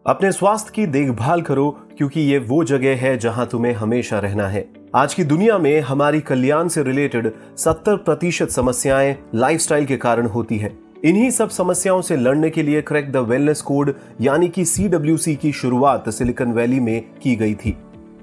अपने स्वास्थ्य की देखभाल करो क्योंकि ये वो जगह है जहां तुम्हें हमेशा रहना है। आज की दुनिया में हमारी कल्याण से रिलेटेड 70% समस्याएं लाइफस्टाइल के कारण होती है। इन्हीं सब समस्याओं से लड़ने के लिए क्रैक द वेलनेस कोड यानी कि CWC की शुरुआत सिलिकॉन वैली में की गई थी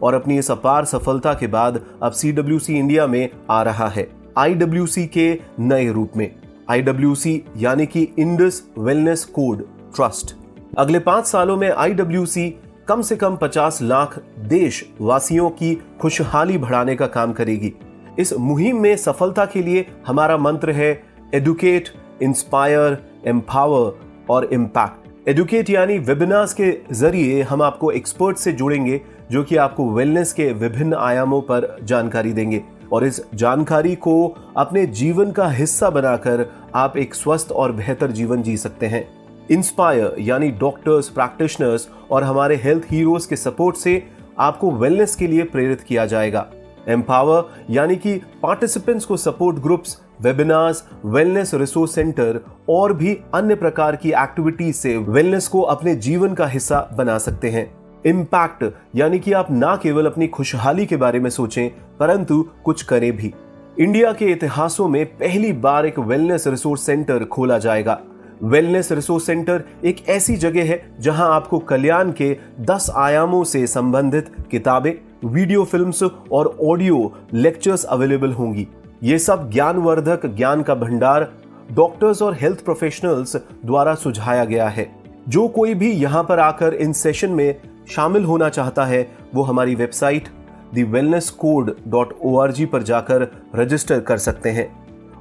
और अपनी इस अपार सफलता के बाद अब CWC इंडिया में आ रहा है IWC के नए रूप में। IWC यानी कि इंडस वेलनेस कोड ट्रस्ट। अगले 5 सालों में IWC कम से कम 50 लाख देशवासियों की खुशहाली बढ़ाने का काम करेगी। इस मुहिम में सफलता के लिए हमारा मंत्र है एडुकेट, इंस्पायर, एम्पावर और इम्पैक्ट। एडुकेट यानी वेबिनार्स के जरिए हम आपको एक्सपर्ट से जुड़ेंगे जो कि आपको वेलनेस के विभिन्न आयामों पर जानकारी देंगे और इस जानकारी को अपने जीवन का हिस्सा बनाकर आप एक स्वस्थ और बेहतर जीवन जी सकते हैं। इंस्पायर यानी डॉक्टर्स, प्रैक्टिशनर्स और हमारे हेल्थ हीरोज के सपोर्ट से आपको वेलनेस के लिए प्रेरित किया जाएगा। एम्पावर यानी कि पार्टिसिपेंट्स को support groups, webinars, wellness resource centre और भी अन्य प्रकार की एक्टिविटीज से वेलनेस को अपने जीवन का हिस्सा बना सकते हैं। इम्पैक्ट यानी कि आप ना केवल अपनी खुशहाली के बारे में सोचें परंतु कुछ करें भी। इंडिया के इतिहासों में पहली बार एक वेलनेस रिसोर्स सेंटर खोला जाएगा। वेलनेस रिसोर्स सेंटर एक ऐसी जगह है जहां आपको कल्याण के 10 आयामों से संबंधित किताबें, वीडियो फिल्म्स और ऑडियो लेक्चर्स अवेलेबल होंगी। ये सब ज्ञानवर्धक ज्ञान का भंडार डॉक्टर्स और हेल्थ प्रोफेशनल्स द्वारा सुझाया गया है। जो कोई भी यहां पर आकर इन सेशन में शामिल होना चाहता है वो हमारी वेबसाइट thewellnesscode.org पर जाकर रजिस्टर कर सकते हैं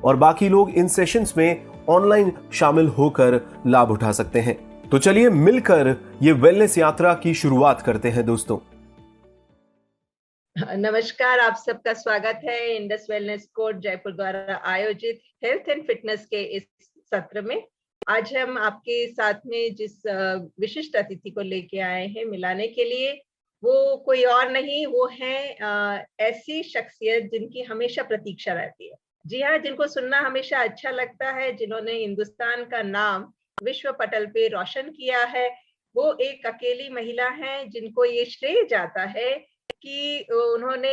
और बाकी लोग इन सेशंस में ऑनलाइन शामिल होकर लाभ उठा सकते हैं। तो चलिए मिलकर ये वेलनेस यात्रा की शुरुआत करते हैं दोस्तों। नमस्कार, आप सबका स्वागत है इंडस वेलनेस कोड जयपुर द्वारा आयोजित हेल्थ एंड फिटनेस के इस सत्र में। आज हम आपके साथ में जिस विशिष्ट अतिथि को लेके आए हैं मिलाने के लिए, वो कोई और नहीं, वो है ऐसी शख्सियत जिनकी हमेशा प्रतीक्षा रहती है। जी हाँ, जिनको सुनना हमेशा अच्छा लगता है, जिन्होंने हिंदुस्तान का नाम विश्व पटल पे रोशन किया है। वो एक अकेली महिला हैं जिनको ये श्रेय जाता है कि उन्होंने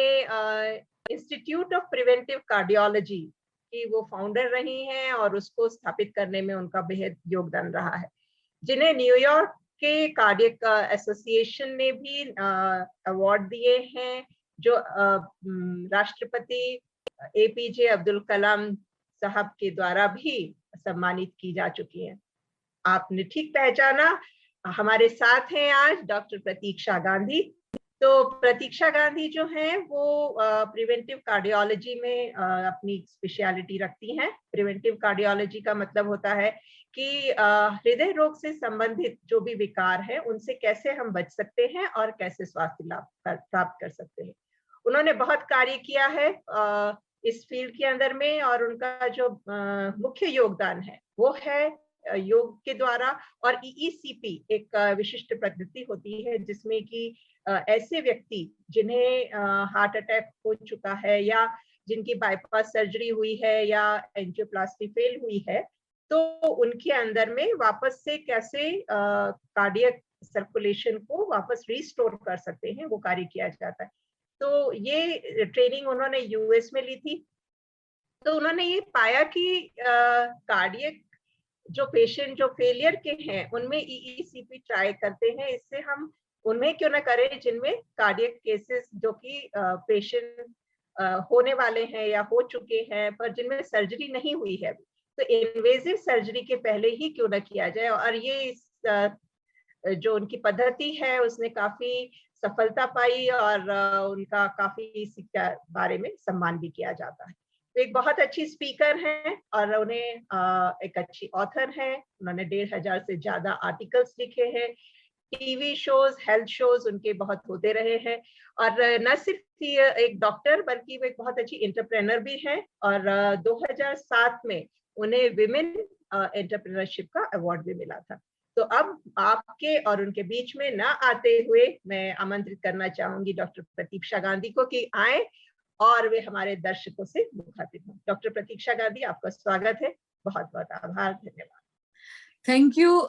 इंस्टीट्यूट ऑफ प्रिवेंटिव कार्डियोलॉजी की वो फाउंडर रही हैं और उसको स्थापित करने में उनका बेहद योगदान रहा है, जिन्हें न्यूयॉर्क के कार्डियक एसोसिएशन ने भी अवार्ड दिए हैं, जो राष्ट्रपति APJ अब्दुल कलाम साहब के द्वारा भी सम्मानित की जा चुकी हैं। आपने ठीक पहचाना, हमारे साथ हैं आज डॉक्टर प्रतीक्षा गांधी। तो प्रतीक्षा गांधी जो हैं वो प्रिवेंटिव कार्डियोलॉजी में अपनी स्पेशलिटी रखती हैं। प्रिवेंटिव कार्डियोलॉजी का मतलब होता है कि हृदय रोग से संबंधित जो भी विकार है उनसे कैसे हम बच सकते हैं और कैसे स्वास्थ्य लाभ प्राप्त कर सकते हैं। उन्होंने बहुत कार्य किया है इस फील्ड के अंदर में, और उनका जो मुख्य योगदान है वो है योग के द्वारा। और EECP एक विशिष्ट पद्धति होती है जिसमें कि ऐसे व्यक्ति जिन्हें हार्ट अटैक हो चुका है या जिनकी बाईपास सर्जरी हुई है या एंजियोप्लास्टी फेल हुई है, तो उनके अंदर में वापस से कैसे कार्डियक सर्कुलेशन को वापस रिस्टोर कर सकते हैं, वो कार्य किया जाता है। तो ये ट्रेनिंग उन्होंने US में ली थी। तो उन्होंने ये पाया कि कार्डियक जो पेशेंट जो फेलियर के हैं उनमें EECP ट्राई करते हैं, इससे हम उनमें क्यों ना करें जिनमें कार्डियक केसेस जो कि पेशेंट होने वाले हैं या हो चुके हैं पर जिनमें सर्जरी नहीं हुई है, तो इन्वेजिव सर्जरी के पहले ही क्यों ना किया जाए। और ये जो उनकी पद्धति है उसने काफी सफलता पाई और उनका काफी इस बारे में सम्मान भी किया जाता है। तो एक बहुत अच्छी स्पीकर हैं और उन्हें एक अच्छी ऑथर हैं। उन्होंने 1500 से ज्यादा आर्टिकल्स लिखे हैं। टीवी शोज, हेल्थ शोज उनके बहुत होते रहे हैं। और न सिर्फ एक डॉक्टर बल्कि वो एक बहुत अच्छी एंटरप्रेनर भी हैं। और 2007 में उन्हें विमेन एंटरप्रेन्योरशिप का अवार्ड भी मिला था। तो अब आपके और उनके बीच में ना आते हुए मैं आमंत्रित करना चाहूंगी डॉक्टर प्रतीक्षा गांधी को कि आए और वे हमारे दर्शकों से मुखातिब हों। डॉक्टर प्रतीक्षा गांधी, आपका स्वागत है। बहुत बहुत आभार, धन्यवाद। Thank you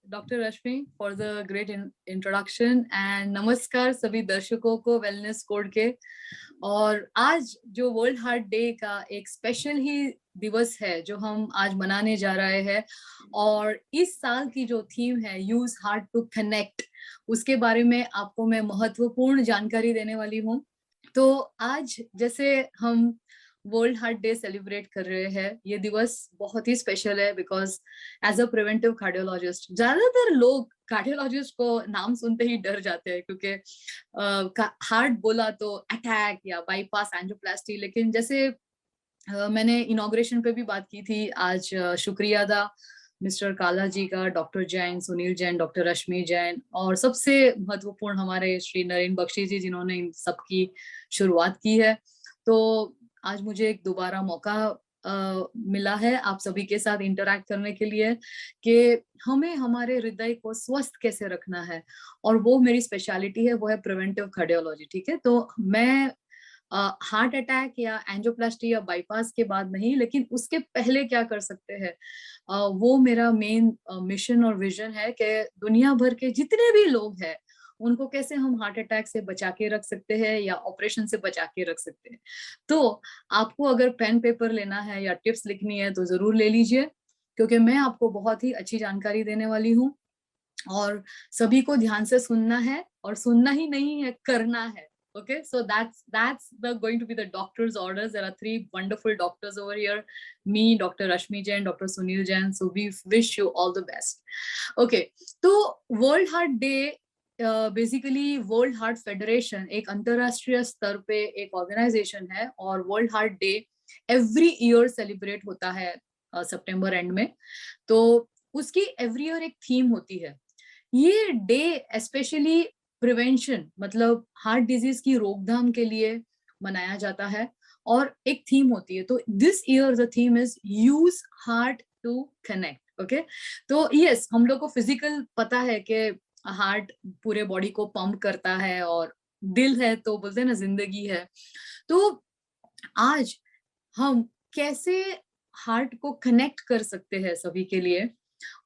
doctor Rashmi for the great introduction and नमस्कार सभी दर्शकों को वेलनेस कोड के। और आज जो वर्ल्ड हार्ट डे का एक स्पेशल ही दिवस है जो हम आज मनाने जा रहे हैं, और इस साल की जो थीम है यूज हार्ट टू कनेक्ट, उसके बारे में आपको मैं महत्वपूर्ण जानकारी देने वाली हूँ। तो आज जैसे हम वर्ल्ड हार्ट डे सेलिब्रेट कर रहे हैं, ये दिवस बहुत ही स्पेशल है because as a preventive cardiologist, ज्यादातर लोग कार्डियोलॉजिस्ट को नाम सुनते ही डर जाते हैं क्योंकि हार्ट बोला तो अटैक या बाईपास एंजियोप्लास्टी। लेकिन जैसे मैंने इनॉग्रेशन पे भी बात की थी आज, शुक्रिया था मिस्टर काला जी का, डॉक्टर जैन, सुनील जैन, डॉक्टर रश्मि जैन, और सबसे महत्वपूर्ण हमारे श्री नरेंद्र बख्शी जी जिन्होंने इन सबकी शुरुआत की है। तो आज मुझे एक दोबारा मौका मिला है आप सभी के साथ इंटरैक्ट करने के लिए कि हमें हमारे हृदय को स्वस्थ कैसे रखना है, और वो मेरी स्पेशलिटी है, वो है प्रिवेंटिव कार्डियोलॉजी। ठीक है, तो मैं हार्ट अटैक या एंजियोप्लास्टी या बाईपास के बाद नहीं, लेकिन उसके पहले क्या कर सकते हैं, वो मेरा मेन मिशन और विजन है कि दुनिया भर के जितने भी लोग हैं उनको कैसे हम हार्ट अटैक से बचा के रख सकते हैं या ऑपरेशन से बचा के रख सकते हैं। तो आपको अगर पेन पेपर लेना है या टिप्स लिखनी है तो जरूर ले लीजिए, क्योंकि मैं आपको बहुत ही अच्छी जानकारी देने वाली हूँ, और सभी को ध्यान से सुनना है, और सुनना ही नहीं है, करना है। Okay, so that's going to be the doctor's orders. There are 3 wonderful doctors over here, me, Dr. Rashmi Jain, Dr. Sunil Jain. So we wish you all the best. Okay, तो world heart day basically world heart federation एक अंतरराष्ट्रीय स्तर पे एक organisation है, और world heart day every year celebrate होता है सितंबर एंड में। तो उसकी एवरी ईयर एक थीम होती है। ये डे स्पेशली प्रिवेंशन मतलब हार्ट डिजीज की रोकथाम के लिए मनाया जाता है, और एक थीम होती है। तो this year the theme is use heart to connect. Okay, तो यस, हम लोग को फिजिकल पता है कि हार्ट पूरे बॉडी को पंप करता है, और दिल है तो बोलते हैं ना जिंदगी है। तो आज हम कैसे हार्ट को कनेक्ट कर सकते हैं सभी के लिए,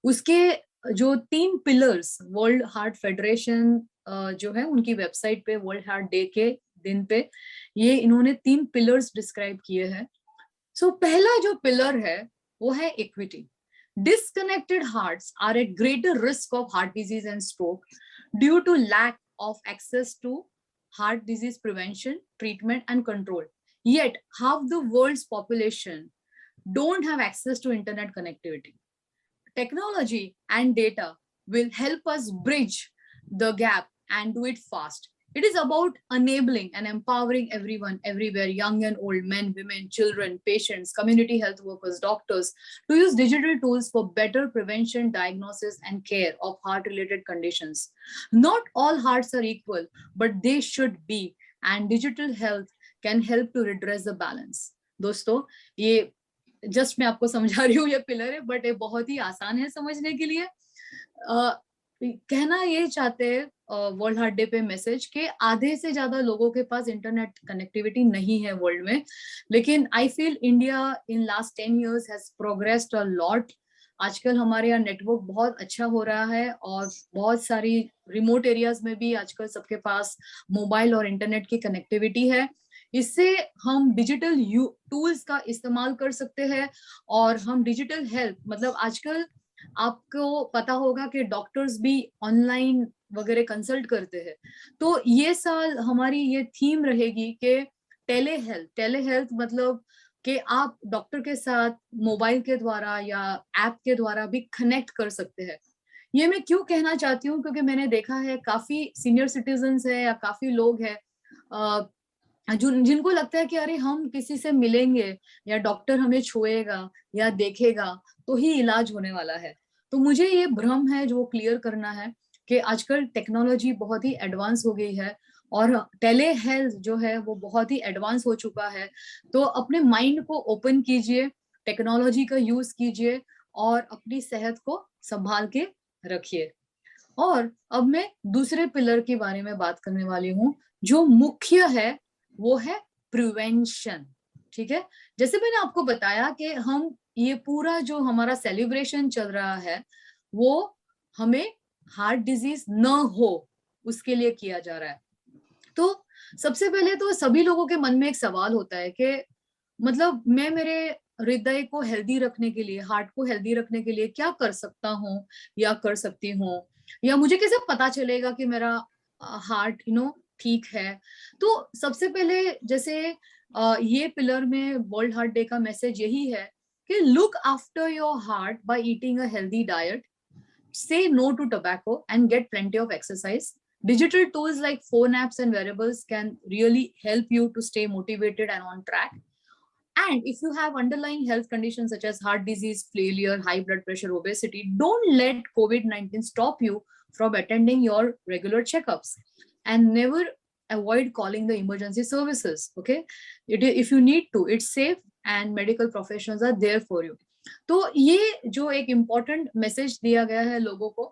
उसके जो 3 पिलर्स वर्ल्ड हार्ट फेडरेशन जो है उनकी वेबसाइट पे वर्ल्ड हार्ट डे के दिन पे ये इन्होंने 3 पिलर्स डिस्क्राइब किए हैं। सो पहला जो पिलर है वो है equity. Disconnected hearts are at greater risk of heart disease and stroke due to lack of access to heart disease prevention, treatment and control. Yet half the world's population don't have access to internet connectivity. Technology and data will help us bridge the gap and do it fast. It is about enabling and empowering everyone, everywhere, young and old, men, women, children, patients, community health workers, doctors, to use digital tools for better prevention, diagnosis, and care of heart-related conditions. Not all hearts are equal, but they should be, and digital health can help to redress the balance. दोस्तों, ये just मैं आपको समझा रही हूँ, ये pillar है, but ये बहुत ही आसान है समझने के लिए। कहना ये चाहते हैं वर्ल्ड हार्ट डे पे मैसेज के आधे से ज्यादा लोगों के पास इंटरनेट कनेक्टिविटी नहीं है वर्ल्ड में, लेकिन I feel India in last 10 years has progressed a lot. आजकल हमारे यहाँ नेटवर्क बहुत अच्छा हो रहा है, और बहुत सारी रिमोट एरियाज में भी आजकल सबके पास मोबाइल और इंटरनेट की कनेक्टिविटी है। इससे हम डिजिटल टूल्स का इस्तेमाल कर सकते हैं, और हम डिजिटल हेल्थ मतलब आजकल आपको पता होगा कि डॉक्टर्स भी ऑनलाइन वगैरह कंसल्ट करते हैं। तो ये साल हमारी ये थीम रहेगी कि टेली हेल्थ मतलब कि आप डॉक्टर के साथ मोबाइल के द्वारा या ऐप के द्वारा भी कनेक्ट कर सकते हैं। ये मैं क्यों कहना चाहती हूँ, क्योंकि मैंने देखा है काफी सीनियर सिटीजन्स है या काफी लोग हैं जिनको लगता है कि अरे हम किसी से मिलेंगे या डॉक्टर हमें छुएगा या देखेगा तो ही इलाज होने वाला है। तो मुझे ये भ्रम है जो क्लियर करना है कि आजकल टेक्नोलॉजी बहुत ही एडवांस हो गई है, और टेली हेल्थ जो है वो बहुत ही एडवांस हो चुका है। तो अपने माइंड को ओपन कीजिए, टेक्नोलॉजी का यूज कीजिए, और अपनी सेहत को संभाल के रखिए। और अब मैं दूसरे पिलर के बारे में बात करने वाली हूँ, जो मुख्य है वो है प्रिवेंशन। ठीक है, जैसे मैंने आपको बताया कि हम ये पूरा जो हमारा सेलिब्रेशन चल रहा है वो हमें हार्ट डिजीज न हो उसके लिए किया जा रहा है। तो सबसे पहले तो सभी लोगों के मन में एक सवाल होता है कि मतलब मैं मेरे हृदय को हेल्दी रखने के लिए, हार्ट को हेल्दी रखने के लिए क्या कर सकता हूँ या कर सकती हूँ, या मुझे कैसे पता चलेगा कि मेरा हार्ट ठीक है। तो सबसे पहले जैसे ये पिलर में वर्ल्ड हार्ट डे का मैसेज यही है कि look after your heart by eating a healthy diet, say no to tobacco and get plenty of exercise. Digital tools like phone apps and wearables can really help you to stay motivated and on track. And if you have underlying health conditions such as heart disease, failure, high blood pressure, obesity, don't let COVID-19 stop you from attending your regular checkups. And never avoid calling the emergency services. Okay, if you need to, it's safe and medical professionals are there for you. तो ये जो एक important message दिया गया है लोगों को,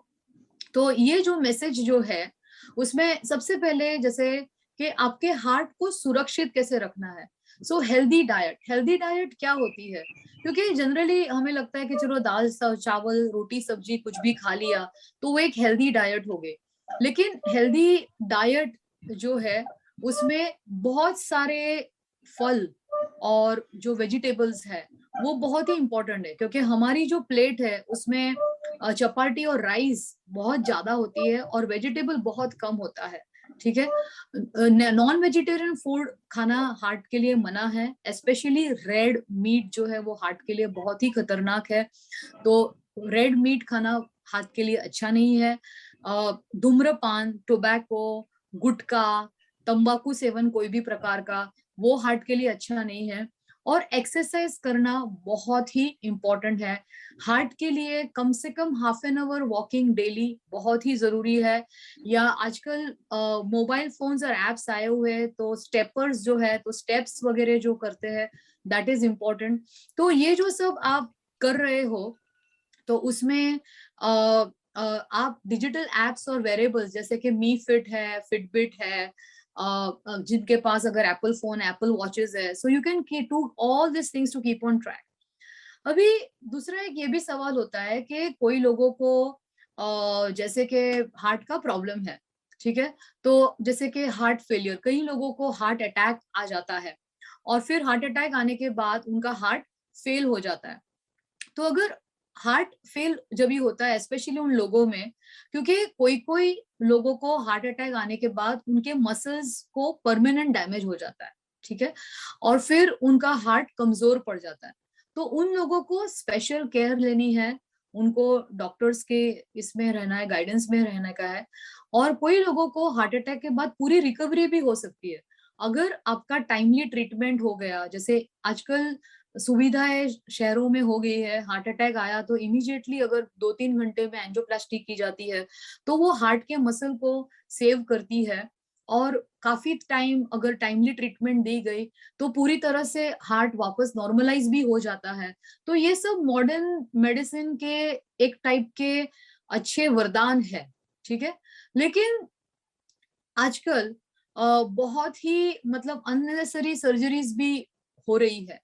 तो ये जो मैसेज जो है उसमें सबसे पहले जैसे कि आपके हार्ट को सुरक्षित कैसे रखना है। सो हेल्दी डाइट क्या होती है, क्योंकि जनरली हमें लगता है कि चलो दाल चावल रोटी सब्जी कुछ भी खा लिया तो वो एक हेल्दी डाइट हो गई, लेकिन हेल्दी डाइट जो है उसमें बहुत सारे फल और जो वेजिटेबल्स है वो बहुत ही इंपॉर्टेंट है, क्योंकि हमारी जो प्लेट है उसमें चपाती और राइस बहुत ज्यादा होती है और वेजिटेबल बहुत कम होता है। ठीक है, नॉन वेजिटेरियन फूड खाना हार्ट के लिए मना है, स्पेशली रेड मीट जो है वो हार्ट के लिए बहुत ही खतरनाक है। तो रेड मीट खाना हार्ट के लिए अच्छा नहीं है। धूम्रपान, टोबैको, गुटखा, तंबाकू सेवन कोई भी प्रकार का वो हार्ट के लिए अच्छा नहीं है। और एक्सरसाइज करना बहुत ही इंपॉर्टेंट है हार्ट के लिए, कम से कम half an hour walking daily बहुत ही जरूरी है। या आजकल मोबाइल फोन्स और एप्स आए हुए हैं तो स्टेपर्स जो है तो स्टेप्स वगैरह जो करते हैं दैट इज इम्पोर्टेंट। तो ये जो सब आप कर रहे हो तो उसमें आप डिजिटल एप्स और वेरेबल्स जैसे कि मी फिट है, फिटबिट है, जिनके पास अगर एप्पल फोन, एप्पल वॉचेस है, so you can do all this things to keep on track. अभी दूसरा एक ये भी सवाल होता है कि कोई लोगों को जैसे कि हार्ट का प्रॉब्लम है, ठीक है, तो जैसे कि हार्ट फेलियर, कई लोगों को हार्ट अटैक आ जाता है और फिर हार्ट अटैक आने के बाद उनका हार्ट फेल हो जाता है। तो अगर हार्ट फेल जब भी होता है स्पेशली उन लोगों में, क्योंकि कोई कोई लोगों को हार्ट अटैक आने के बाद उनके मसल्स को परमानेंट डैमेज हो जाता है, ठीक है, और फिर उनका हार्ट कमजोर पड़ जाता है। तो उन लोगों को स्पेशल केयर लेनी है, उनको डॉक्टर्स के इसमें रहना है, गाइडेंस में रहने का है। और कोई लोगों को हार्ट अटैक के बाद पूरी रिकवरी भी हो सकती है अगर आपका टाइमली ट्रीटमेंट हो गया। जैसे आजकल सुविधाएं शहरों में हो गई है, हार्ट अटैक आया तो इमीडिएटली अगर 2-3 घंटे में एंजियोप्लास्टी की जाती है तो वो हार्ट के मसल को सेव करती है। और काफी टाइम अगर टाइमली ट्रीटमेंट दी गई तो पूरी तरह से हार्ट वापस नॉर्मलाइज भी हो जाता है। तो ये सब मॉडर्न मेडिसिन के एक टाइप के अच्छे वरदान है, ठीक है। लेकिन आजकल बहुत ही मतलब अननेसेसरी सर्जरीज भी हो रही है।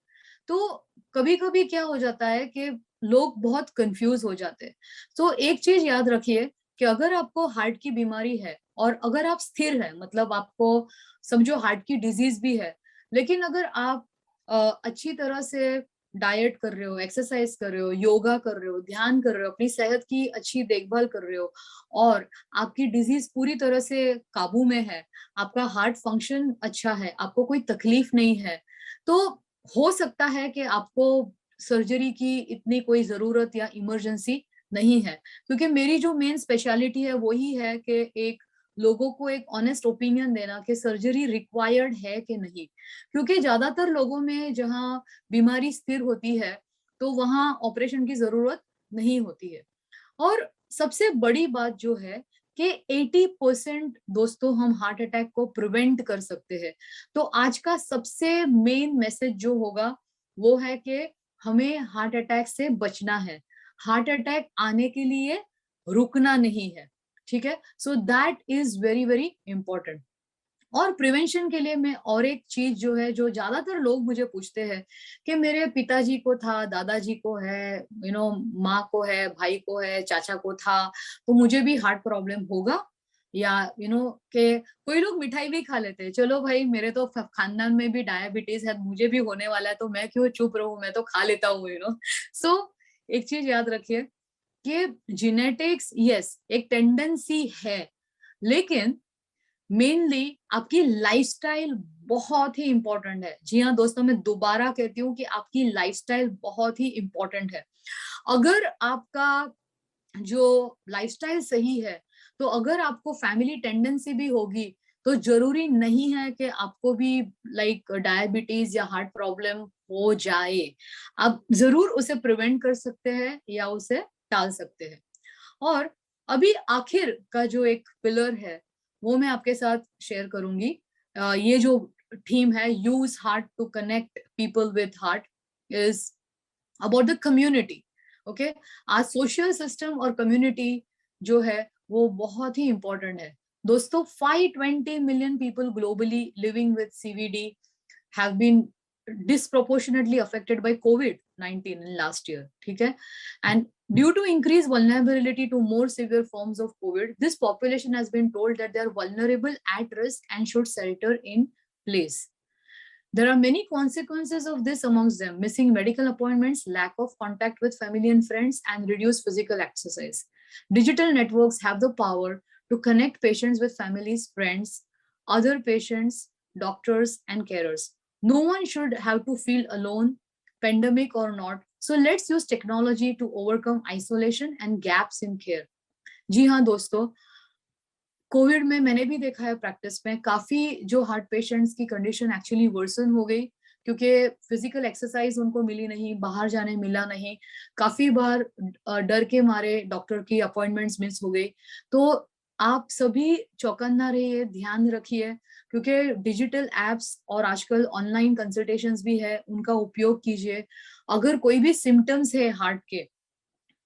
तो कभी कभी क्या हो जाता है कि लोग बहुत कंफ्यूज हो जाते हैं। तो एक चीज याद रखिए कि अगर आपको हार्ट की बीमारी है और अगर आप स्थिर है, मतलब आपको समझो हार्ट की डिजीज भी है, लेकिन अगर आप अच्छी तरह से डाइट कर रहे हो, एक्सरसाइज कर रहे हो, योगा कर रहे हो, ध्यान कर रहे हो, अपनी सेहत की अच्छी देखभाल कर रहे हो और आपकी डिजीज पूरी तरह से काबू में है, आपका हार्ट फंक्शन अच्छा है, आपको कोई तकलीफ नहीं है, तो हो सकता है कि आपको सर्जरी की इतनी कोई जरूरत या इमरजेंसी नहीं है। क्योंकि मेरी जो मेन स्पेशलिटी है वही है कि एक लोगों को एक ऑनेस्ट ओपिनियन देना कि सर्जरी रिक्वायर्ड है कि नहीं। क्योंकि ज्यादातर लोगों में जहाँ बीमारी स्थिर होती है तो वहां ऑपरेशन की जरूरत नहीं होती है। और सबसे बड़ी बात जो है कि 80% दोस्तों हम हार्ट अटैक को प्रिवेंट कर सकते हैं। तो आज का सबसे मेन मैसेज जो होगा वो है कि हमें हार्ट अटैक से बचना है, हार्ट अटैक आने के लिए रुकना नहीं है, ठीक है। So that is very very important. और प्रिवेंशन के लिए मैं और एक चीज जो है, जो ज्यादातर लोग मुझे पूछते हैं कि मेरे पिताजी को था, दादाजी को है, माँ को है, भाई को है, चाचा को था, तो मुझे भी हार्ट प्रॉब्लम होगा? या कि कोई लोग मिठाई भी खा लेते हैं, चलो भाई मेरे तो खानदान में भी डायबिटीज है, मुझे भी होने वाला है, तो मैं क्यों चुप रहूं, मैं तो खा लेता हूँ सो एक चीज याद रखिए कि जेनेटिक्स यस एक टेंडेंसी है, लेकिन मेनली आपकी लाइफस्टाइल बहुत ही इंपॉर्टेंट है। जी हाँ दोस्तों, मैं दोबारा कहती हूँ कि आपकी लाइफस्टाइल बहुत ही इंपॉर्टेंट है। अगर आपका जो लाइफस्टाइल सही है, तो अगर आपको फैमिली टेंडेंसी भी होगी, तो जरूरी नहीं है कि आपको भी लाइक डायबिटीज या हार्ट प्रॉब्लम हो जाए। आप जरूर उसे प्रिवेंट कर सकते हैं या उसे टाल सकते हैं। और अभी आखिर का जो एक पिलर है वो मैं आपके साथ शेयर करूंगी। ये जो थीम है, use heart to connect people with heart, is about the community. Okay, आज सोशल सिस्टम और कम्युनिटी जो है वो बहुत ही इंपॉर्टेंट है दोस्तों। 520 million people globally living with CVD have been disproportionately affected by COVID-19 in last year. ठीक है, and due to increased vulnerability to more severe forms of COVID, this population has been told that they are vulnerable, at risk, and should shelter in place. There are many consequences of this amongst them: missing medical appointments, lack of contact with family and friends, and reduced physical exercise. Digital networks have the power to connect patients with families, friends, other patients, doctors, and carers. No one should have to feel alone, pandemic or not. So let's use technology to overcome isolation and gaps in care. जी हाँ दोस्तों, Covid में मैंने भी देखा है practice में, काफी जो हार्ट पेशेंट्स की कंडीशन एक्चुअली वर्सन हो गई, क्योंकि फिजिकल एक्सरसाइज उनको मिली नहीं, बाहर जाने मिला नहीं, काफी बार डर के मारे डॉक्टर की अपॉइंटमेंट्स मिस हो गई। तो आप सभी चौकन्ना रहिए, ध्यान रखिए, क्योंकि डिजिटल एप्स और आजकल ऑनलाइन कंसल्टेशंस भी है, उनका उपयोग कीजिए। अगर कोई भी सिम्टम्स है हार्ट के,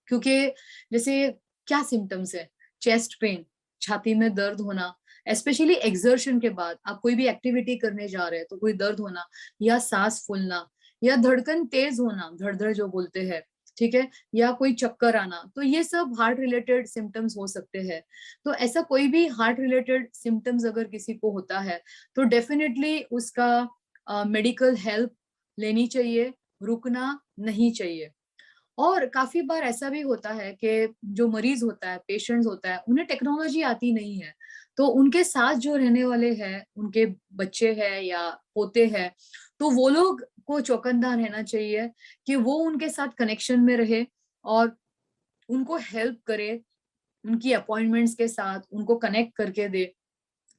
क्योंकि जैसे क्या सिम्टम्स है, चेस्ट पेन, छाती में दर्द होना, स्पेशली एक्सर्शन के बाद आप कोई भी एक्टिविटी करने जा रहे हैं तो कोई दर्द होना, या सांस फूलना, या धड़कन तेज होना, धड़धड़ जो बोलते हैं, ठीक है, या कोई चक्कर आना, तो ये सब हार्ट रिलेटेड सिम्टम्स हो सकते हैं। तो ऐसा कोई भी हार्ट रिलेटेड सिम्टम्स अगर किसी को होता है, तो डेफिनेटली उसका मेडिकल हेल्प लेनी चाहिए, रुकना नहीं चाहिए। और काफी बार ऐसा भी होता है कि जो मरीज होता है, पेशेंट्स होता है, उन्हें टेक्नोलॉजी आती नहीं है, तो उनके साथ जो रहने वाले हैं, उनके बच्चे हैं या पोते हैं, तो वो लोग को चौकन्ना रहना चाहिए कि वो उनके साथ कनेक्शन में रहे और उनको हेल्प करे, उनकी अपॉइंटमेंट्स के साथ उनको कनेक्ट करके दे।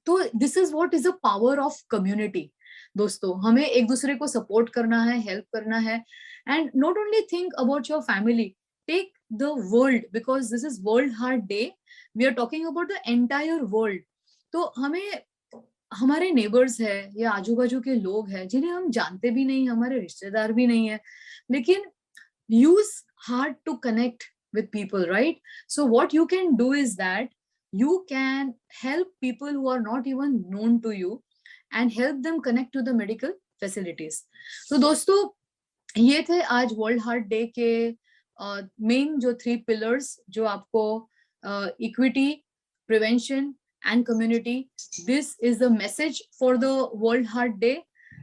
तो this is what is a power of community दोस्तों। हमें एक दूसरे को सपोर्ट करना है, हेल्प करना है, and not only think about your family, take the world, because this is world heart day, we are talking about the entire world. तो हमें हमारे नेबर्स है या आजू बाजू के लोग हैं जिन्हें हम जानते भी नहीं, हमारे रिश्तेदार भी नहीं है, लेकिन use heart to connect with people, right? So what you can do is that you can help people who are not even known to you and help them connect to the medical facilities. So दोस्तों, ये थे आज world heart day के main जो 3 pillars जो आपको equity, prevention and community, this is the message for the world heart day.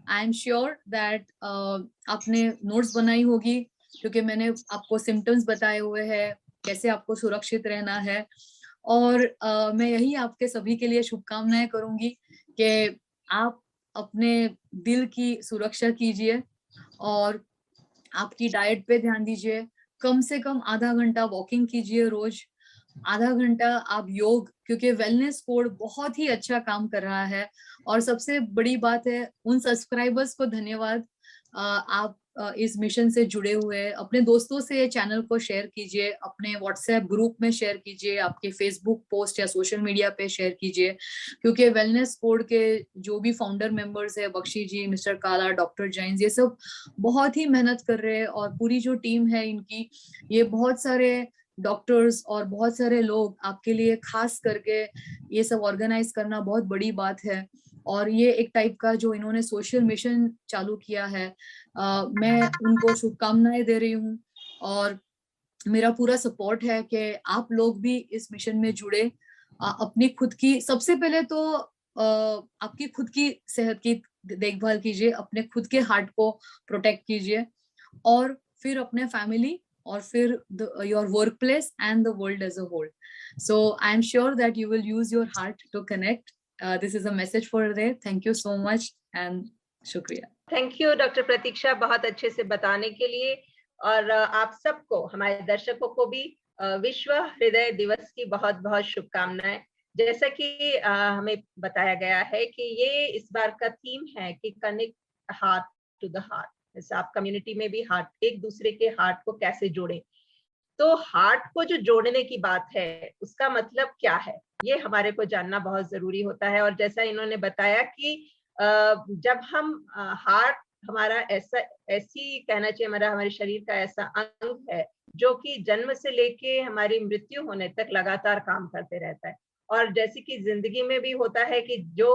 I am sure that आपने notes बनाई होगी, क्योंकि मैंने आपको सिम्टम्स बताए हुए हैं, कैसे आपको सुरक्षित रहना है। और मैं यही आपके सभी के लिए शुभकामनाएं करूंगी कि आप अपने दिल की सुरक्षा कीजिए और आपकी डाइट पे ध्यान दीजिए। कम से कम आधा घंटा वॉकिंग कीजिए रोज, आधा घंटा आप योग, क्योंकि वेलनेस कोड बहुत ही अच्छा काम कर रहा है। और सबसे बड़ी बात है, उन सब्सक्राइबर्स को धन्यवाद, आप इस मिशन से जुड़े हुए हैं। अपने दोस्तों से चैनल को शेयर कीजिए, अपने व्हाट्सएप ग्रुप में शेयर कीजिए, आपके फेसबुक पोस्ट या सोशल मीडिया पे शेयर कीजिए, क्योंकि वेलनेस कोड के जो भी फाउंडर मेंबर्स है, बख्शी जी, मिस्टर काला, डॉक्टर जैन, ये सब बहुत ही मेहनत कर रहे हैं। और पूरी जो टीम है इनकी, ये बहुत सारे डॉक्टर्स और बहुत सारे लोग आपके लिए खास करके ये सब ऑर्गेनाइज करना बहुत बड़ी बात है। और ये एक टाइप का जो इन्होंने सोशल मिशन चालू किया है, मैं उनको शुभकामनाएं दे रही हूँ। और मेरा पूरा सपोर्ट है कि आप लोग भी इस मिशन में जुड़े। अपनी खुद की सबसे पहले तो आपकी खुद की सेहत की देखभाल कीजिए, अपने खुद के हार्ट को प्रोटेक्ट कीजिए, और फिर अपने फैमिली, और फिर your work place and the world as a whole. So I'm sure that you will use your heart to connect. This is a message for today. Thank you so much and शुक्रिया. Thank you doctor Prateeksha, बहुत अच्छे से बताने के लिए। और आप सबको, हमारे दर्शकों को भी विश्व हृदय दिवस की बहुत बहुत शुभकामनाएं। जैसा कि हमें बताया गया है कि ये इस बार का थीम है कि connect heart to the heart. जैसे आप कम्युनिटी में भी हार्ट, एक दूसरे के हार्ट को कैसे जोड़ें, तो हार्ट को जो जोड़ने की बात है उसका मतलब क्या है, ये हमारे को जानना बहुत जरूरी होता है। और जैसा इन्होंने बताया कि जब हम हार्ट हमारा ऐसी कहना चाहिए, हमारे शरीर का ऐसा अंग है जो कि जन्म से लेके हमारी मृत्यु होने तक लगातार काम करते रहता है। और जैसे कि जिंदगी में भी होता है कि जो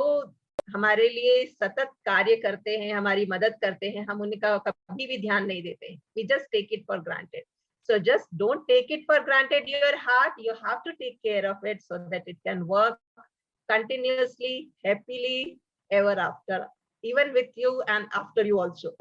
हमारे लिए सतत कार्य करते हैं, हमारी मदद करते हैं, हम उनका कभी भी ध्यान नहीं देते हैं। We just take it for granted. So just don't take it for granted your heart. You have to take care of it so that it can work continuously, happily, ever after, even with you and after you also.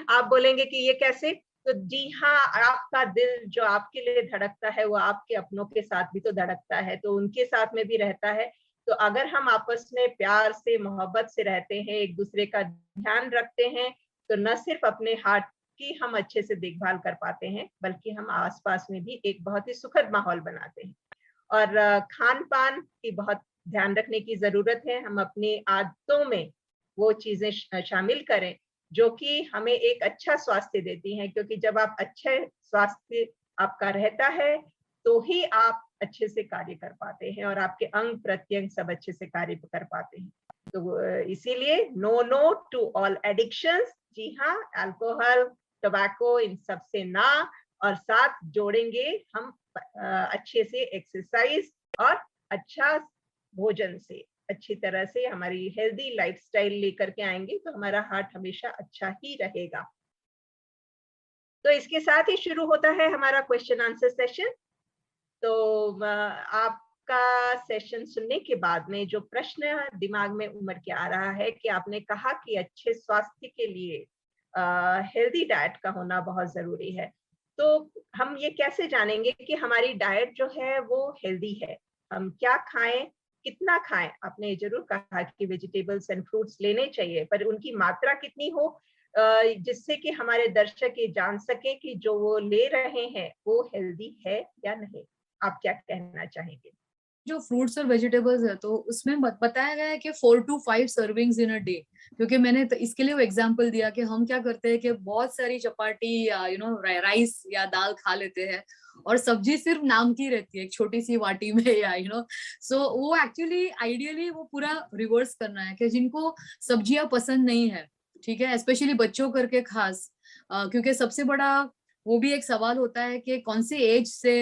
आप बोलेंगे कि ये कैसे? तो जी हाँ, आपका दिल जो आपके लिए धड़कता है वो आपके अपनों के साथ भी तो धड़कता है, तो उनके साथ में भी रहता है। तो अगर हम आपस में प्यार से, मोहब्बत से रहते हैं, एक दूसरे का ध्यान रखते हैं, तो न सिर्फ अपने हार्ट की हम अच्छे से देखभाल कर पाते हैं, बल्कि हम आसपास में भी एक बहुत ही सुखद माहौल बनाते हैं। और खान पान की बहुत ध्यान रखने की जरूरत है। हम अपनी आदतों में वो चीजें शामिल करें जो कि हमें एक अच्छा स्वास्थ्य देती हैं, क्योंकि जब आप अच्छे स्वास्थ्य आपका रहता है तो ही आप अच्छे से कार्य कर पाते हैं और आपके अंग प्रत्यंग सब अच्छे से कार्य कर पाते हैं। तो इसीलिए नो टू ऑल एडिक्शंस। जी हाँ, अल्कोहल, टोबैको, इन सब से ना, और साथ जोड़ेंगे हम अच्छे से एक्सरसाइज और अच्छा भोजन से, अच्छी तरह से हमारी हेल्दी लाइफस्टाइल लेकर के आएंगे तो हमारा हार्ट हमेशा अच्छा ही रहेगा। तो इसके साथ ही शुरू होता है हमारा क्वेश्चन आंसर सेशन। तो आपका सेशन सुनने के बाद में जो प्रश्न दिमाग में उमड़ के आ रहा है कि आपने कहा कि अच्छे स्वास्थ्य के लिए हेल्दी डाइट का होना बहुत जरूरी है, तो हम ये कैसे जानेंगे कि हमारी डाइट जो है वो हेल्दी है? हम क्या खाएं, कितना खाएं? आपने जरूर कहा कि वेजिटेबल्स एंड फ्रूट्स लेने चाहिए, पर उनकी मात्रा कितनी हो जिससे कि हमारे दर्शक ये जान सके कि जो वो ले रहे हैं वो हेल्दी है या नहीं। आप क्या कहना चाहेंगे? जो फ्रूट्स और वेजिटेबल्स है तो उसमें बताया गया है कि 4 to 5 servings in a day, क्योंकि मैंने तो इसके लिए वो एग्जांपल दिया कि हम क्या करते हैं कि बहुत सारी चपाती या राइस या दाल खा लेते हैं और सब्जी सिर्फ नाम की रहती है एक छोटी सी वाटी में या सो वो एक्चुअली आइडियली वो पूरा रिवर्स करना है कि जिनको सब्जियां पसंद नहीं है, ठीक है, स्पेशली बच्चों करके खास, क्योंकि सबसे बड़ा वो भी एक सवाल होता है कि कौन सी एज से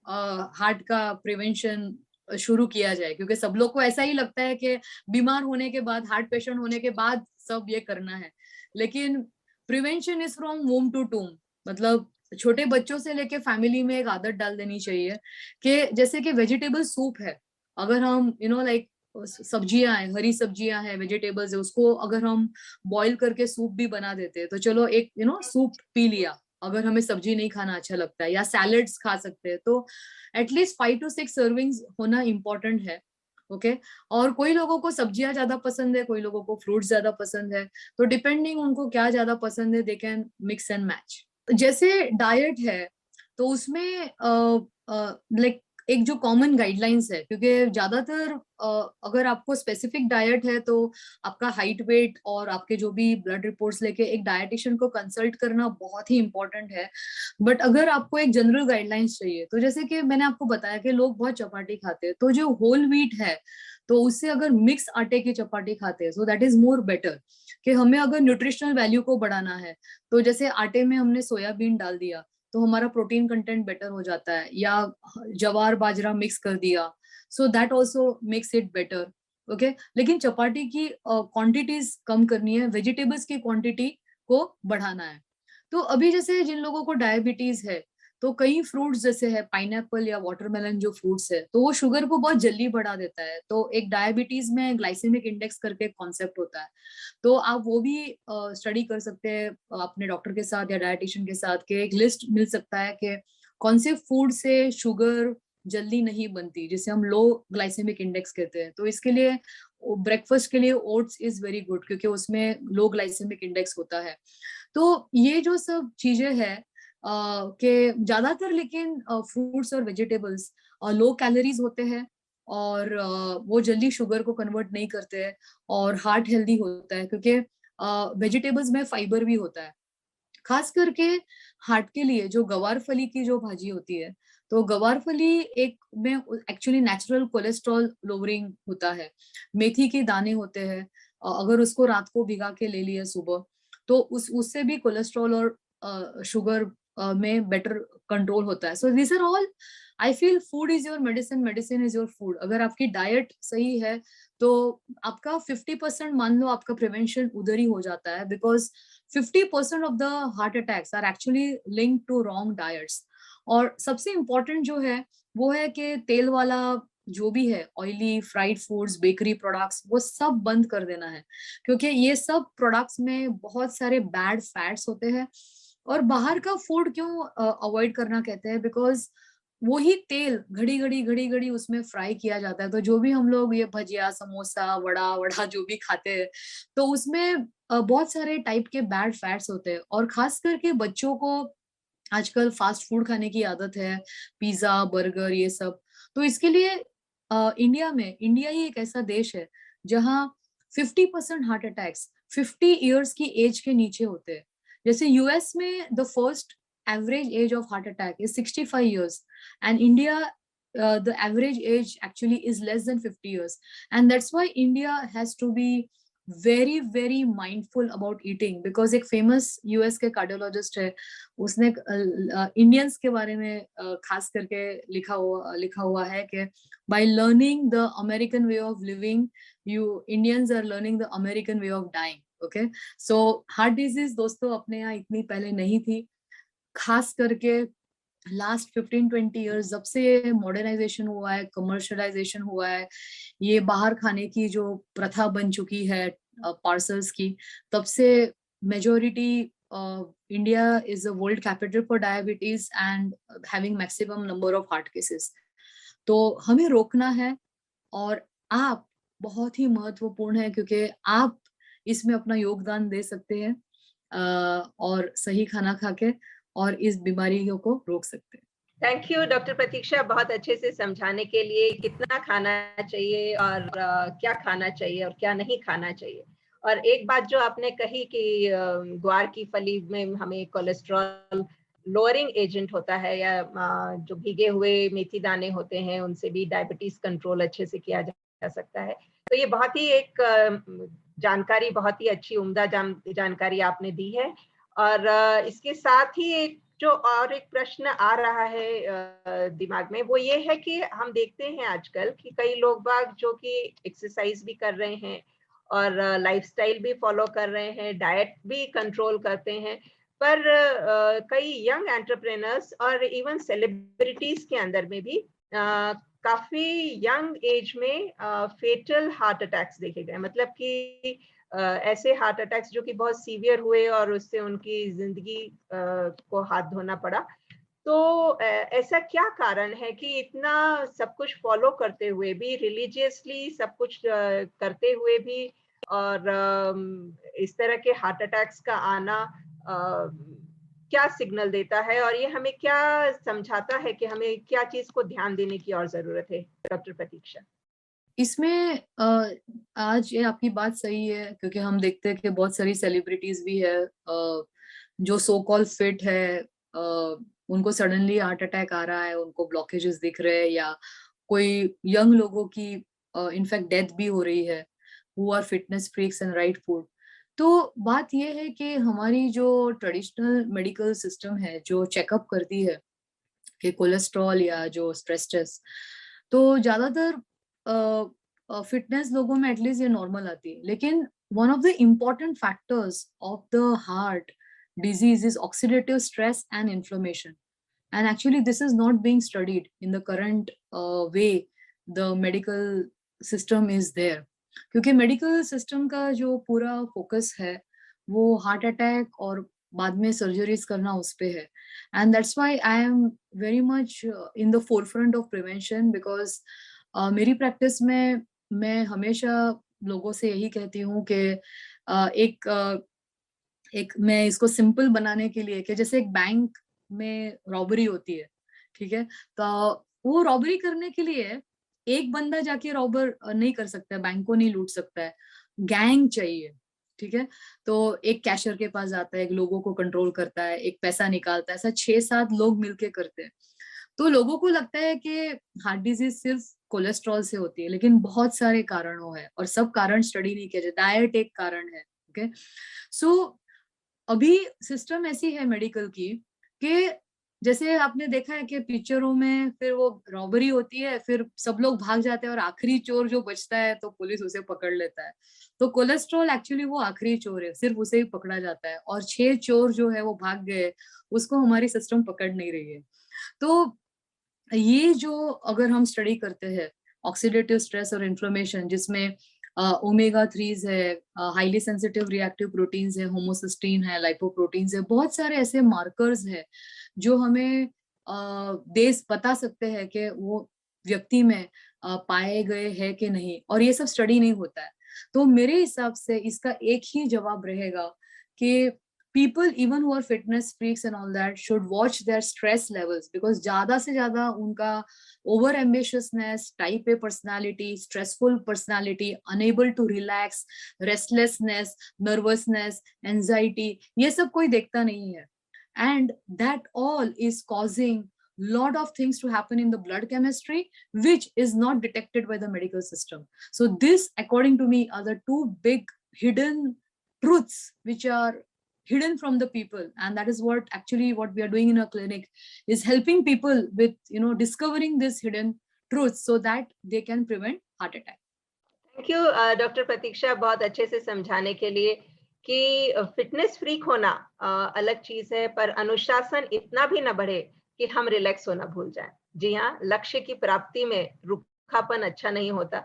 हार्ट का प्रिवेंशन शुरू किया जाए, क्योंकि सब लोग को ऐसा ही लगता है कि बीमार होने के बाद, हार्ट पेशेंट होने के बाद सब ये करना है, लेकिन प्रिवेंशन इज फ्रॉम वोम टू टूम। मतलब छोटे बच्चों से लेके फैमिली में एक आदत डाल देनी चाहिए कि जैसे कि वेजिटेबल सूप है, अगर हम लाइक सब्जियां हैं, हरी सब्जियां हैं, वेजिटेबल्स है, उसको अगर हम बॉईल करके सूप भी बना देते हैं तो चलो एक सूप पी लिया, अगर हमें सब्जी नहीं खाना अच्छा लगता है, या सैलेड्स खा सकते हैं, तो एटलीस्ट 5 to 6 सर्विंग्स होना इम्पोर्टेंट है। ओके और कोई लोगों को सब्जियां ज्यादा पसंद है, कोई लोगों को फ्रूट्स ज्यादा पसंद है, तो डिपेंडिंग उनको क्या ज्यादा पसंद है they can mix and match. जैसे डाइट है तो उसमें लाइक एक जो कॉमन गाइडलाइंस है, क्योंकि ज्यादातर अगर आपको स्पेसिफिक डाइट है तो आपका हाइट, वेट और आपके जो भी ब्लड रिपोर्ट्स लेके एक डायटिशियन को कंसल्ट करना बहुत ही इंपॉर्टेंट है। बट अगर आपको एक जनरल गाइडलाइंस चाहिए तो जैसे कि मैंने आपको बताया कि लोग बहुत चपाती खाते हैं, तो जो होल व्हीट है तो उससे अगर मिक्स आटे की चपाती खाते हैं so that is more better. कि हमें अगर न्यूट्रिशनल वैल्यू को बढ़ाना है तो जैसे आटे में हमने सोयाबीन डाल दिया तो हमारा प्रोटीन कंटेंट बेटर हो जाता है, या जवार बाजरा मिक्स कर दिया so that also makes it better. Okay, लेकिन चपाती की क्वांटिटीज कम करनी है, वेजिटेबल्स की क्वांटिटी को बढ़ाना है। तो अभी जैसे जिन लोगों को डायबिटीज है, तो कई फ्रूट्स जैसे है पाइनएप्पल या वाटरमेलन जो फ्रूट्स है, तो वो शुगर को बहुत जल्दी बढ़ा देता है। तो एक डायबिटीज में ग्लाइसेमिक इंडेक्स करके कॉन्सेप्ट होता है, तो आप वो भी स्टडी कर सकते हैं अपने डॉक्टर के साथ या डायटिशियन के साथ, के एक लिस्ट मिल सकता है कि कौन से फूड से शुगर जल्दी नहीं बनती, जिसे हम लो ग्लाइसेमिक इंडेक्स कहते हैं। तो इसके लिए ब्रेकफास्ट के लिए ओट्स इज वेरी गुड, क्योंकि उसमें लो ग्लाइसेमिक इंडेक्स होता है। तो ये जो सब चीजें हैं कि ज्यादातर, लेकिन फ्रूट्स और वेजिटेबल्स लो कैलोरीज होते हैं और वो जल्दी शुगर को कन्वर्ट नहीं करते हैं, और हार्ट हेल्दी होता है क्योंकि वेजिटेबल्स में फाइबर भी होता है। खास करके हार्ट के लिए जो गवार फली की जो भाजी होती है, तो गवार फली एक में एक्चुअली नेचुरल कोलेस्ट्रॉल लोअरिंग होता है। मेथी के दाने होते हैं, अगर उसको रात को भिगा के ले लिए सुबह, तो उससे भी कोलेस्ट्रॉल और शुगर में बेटर कंट्रोल होता है। So this are all, I feel food is your medicine, medicine is your food. अगर आपकी डाइट सही है तो आपका 50% मान लो आपका प्रिवेंशन उधर ही हो जाता है, because 50% of the heart attacks are actually linked to wrong diets. और सबसे इम्पोर्टेंट जो है वो है कि तेल वाला जो भी है, oily fried foods, bakery products, वो सब बंद कर देना है, क्योंकि ये सब प्रोडक्ट्स में बहुत सारे बैड फैट्स होते हैं। और बाहर का फूड क्यों अवॉइड करना कहते हैं, बिकॉज वही तेल घड़ी घड़ी उसमें फ्राई किया जाता है। तो जो भी हम लोग ये भजिया, समोसा, वड़ा वड़ा जो भी खाते हैं, तो उसमें बहुत सारे टाइप के बैड फैट्स होते हैं। और खास करके बच्चों को आजकल फास्ट फूड खाने की आदत है, पिज्जा, बर्गर, ये सब। तो इसके लिए इंडिया ही एक ऐसा देश है जहाँ 50% हार्ट अटैक्स 50 इयर्स की एज के नीचे होते हैं। जैसे यूएस में the first average age of heart attack is 65 years, and India, the average age actually is less than 50 years. And that's why India has to be very mindful about eating, because एक famous US के cardiologist है, उसने Indians के बारे में खास करके लिखा हुआ है कि by learning the American way of living, you Indians are learning the American way of dying. Okay, so heart disease दोस्तों अपने यहाँ इतनी पहले नहीं थी। खास करके लास्ट 15-20 इयर्स जब से मॉडर्नाइजेशन हुआ है, कमर्शलाइजेशन हुआ है, ये बाहर खाने की जो प्रथा बन चुकी है पार्सल्स की, तब से majority India is a world capital for diabetes and having maximum number of heart cases. तो हमें रोकना है, और आप बहुत ही महत्वपूर्ण है, क्योंकि आप इसमें अपना योगदान दे सकते हैं और सही खाना खा के, और इस बीमारियों को रोक सकते हैं। थैंक यू डॉक्टर प्रतीक्षा, बहुत अच्छे से समझाने के लिए कितना खाना चाहिए और क्या खाना चाहिए और क्या नहीं खाना चाहिए। और एक बात जो आपने कही कि ग्वार की फली में हमें कोलेस्ट्रॉल लोअरिंग एजेंट होता है, या जो भीगे हुए मेथी दाने होते हैं उनसे भी डायबिटीज कंट्रोल अच्छे से किया जा सकता है। तो ये बहुत ही एक जानकारी, बहुत ही अच्छी उम्दा जानकारी आपने दी है। और इसके साथ ही एक जो और एक प्रश्न आ रहा है दिमाग में, वो ये है कि हम देखते हैं आजकल कि कई लोग बाग जो कि एक्सरसाइज भी कर रहे हैं और लाइफस्टाइल भी फॉलो कर रहे हैं, डाइट भी कंट्रोल करते हैं, पर कई यंग एंटरप्रेन्योर्स और इवन सेलिब्रिटीज के अंदर में भी काफी यंग एज में फेटल हार्ट अटैक्स देखे गए। मतलब कि ऐसे हार्ट अटैक्स जो कि बहुत सीवियर हुए और उससे उनकी जिंदगी को हाथ धोना पड़ा। तो ऐसा क्या कारण है कि इतना सब कुछ फॉलो करते हुए भी, रिलीजियसली सब कुछ करते हुए भी, और इस तरह के हार्ट अटैक्स का आना क्या सिग्नल देता है, और ये हमें क्या समझाता है कि हमें क्या चीज को ध्यान देने की और जरूरत है, डॉक्टर प्रतीक्षा? इसमें आज ये आपकी बात सही है, क्योंकि हम देखते हैं कि बहुत सारी सेलिब्रिटीज भी है जो सो कॉल फिट है, उनको सडनली हार्ट अटैक आ रहा है, उनको ब्लॉकेजेस दिख रहे हैं, या कोई यंग लोगों की इनफैक्ट डेथ भी हो रही है, who are fitness freaks and right food. तो बात यह है कि हमारी जो ट्रेडिशनल मेडिकल सिस्टम है, जो चेकअप करती है कि कोलेस्ट्रॉल या जो स्ट्रेस टेस्ट, तो ज्यादातर फिटनेस लोगों में एटलीस्ट ये नॉर्मल आती है, लेकिन one of the important factors of the heart disease is oxidative stress and inflammation. And actually this is not being studied in the current way the medical system is there. क्योंकि medical system का जो पूरा focus है वो heart attack और बाद में surgeries करना उस पे है. And that's why I am very much in the forefront of prevention, because मेरी प्रैक्टिस में मैं हमेशा लोगों से यही कहती हूँ कि एक मैं इसको सिंपल बनाने के लिए कि जैसे एक बैंक में रॉबरी होती है, ठीक है, तो वो रॉबरी करने के लिए एक बंदा जाके रॉबर नहीं कर सकता है, बैंक को नहीं लूट सकता है, गैंग चाहिए, ठीक है. तो एक कैशियर के पास जाता है, एक लोगों को कंट्रोल करता है, एक पैसा निकालता है, ऐसा 6-7 लोग मिलके करते हैं. तो लोगों को लगता है कि हार्ट डिजीज सिर्फ कोलेस्ट्रॉल से होती है, लेकिन बहुत सारे कारणों है और सब कारण स्टडी नहीं किया जाता. डाइट एक कारण है. ओके, सो अभी सिस्टम ऐसी है मेडिकल की कि जैसे आपने देखा है कि पिक्चरों में फिर वो रॉबरी होती है, फिर सब लोग भाग जाते हैं और आखिरी चोर जो बचता है तो पुलिस उसे पकड़ लेता है. तो कोलेस्ट्रॉल एक्चुअली वो आखिरी चोर है, सिर्फ उसे ही पकड़ा जाता है, और 6 चोर जो है वो भाग गए, उसको हमारी सिस्टम पकड़ नहीं रही है. तो ये जो अगर हम स्टडी करते हैं ऑक्सीडेटिव स्ट्रेस और इन्फ्लेमेशन, जिसमें ओमेगा 3 है, हाईली सेंसिटिव रिएक्टिव प्रोटीन्स है, होमोसिस्टीन है, लाइपोप्रोटीन्स है, बहुत सारे ऐसे मार्कर्स है जो हमें बता सकते हैं कि वो व्यक्ति में पाए गए हैं कि नहीं, और ये सब स्टडी नहीं होता है. तो मेरे हिसाब से इसका एक ही जवाब रहेगा कि people even who are fitness freaks and all that should watch their stress levels, because ज्यादा से ज्यादा उनका over ambitiousness, type A personality, stressful personality, unable to relax, restlessness, nervousness, anxiety, ये सब कोई देखता नहीं है. And that all is causing lot of things to happen in the blood chemistry which is not detected by the medical system. So this, according to me, are the two big hidden truths which are hidden from the people, and that is what actually what we are doing in our clinic, is helping people with discovering this hidden truths so that they can prevent heart attack. Thank you doctor Prateeksha, बहुत अच्छे से समझाने के लिए कि fitness freak होना अलग चीज है, पर अनुशासन इतना भी ना बढ़े कि हम रिलैक्स होना भूल जाएं. जी हाँ, लक्ष्य की प्राप्ति में रुखापन अच्छा नहीं होता.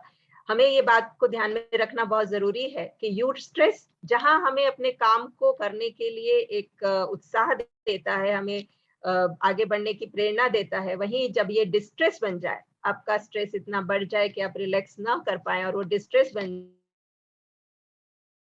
हमें ये बात को ध्यान में रखना बहुत जरूरी है कि ह्यूज स्ट्रेस जहां हमें अपने काम को करने के लिए एक उत्साह देता है, हमें आगे बढ़ने की प्रेरणा देता है, वहीं जब ये डिस्ट्रेस बन जाए, आपका स्ट्रेस इतना बढ़ जाए कि आप रिलैक्स ना कर पाए और वो डिस्ट्रेस बन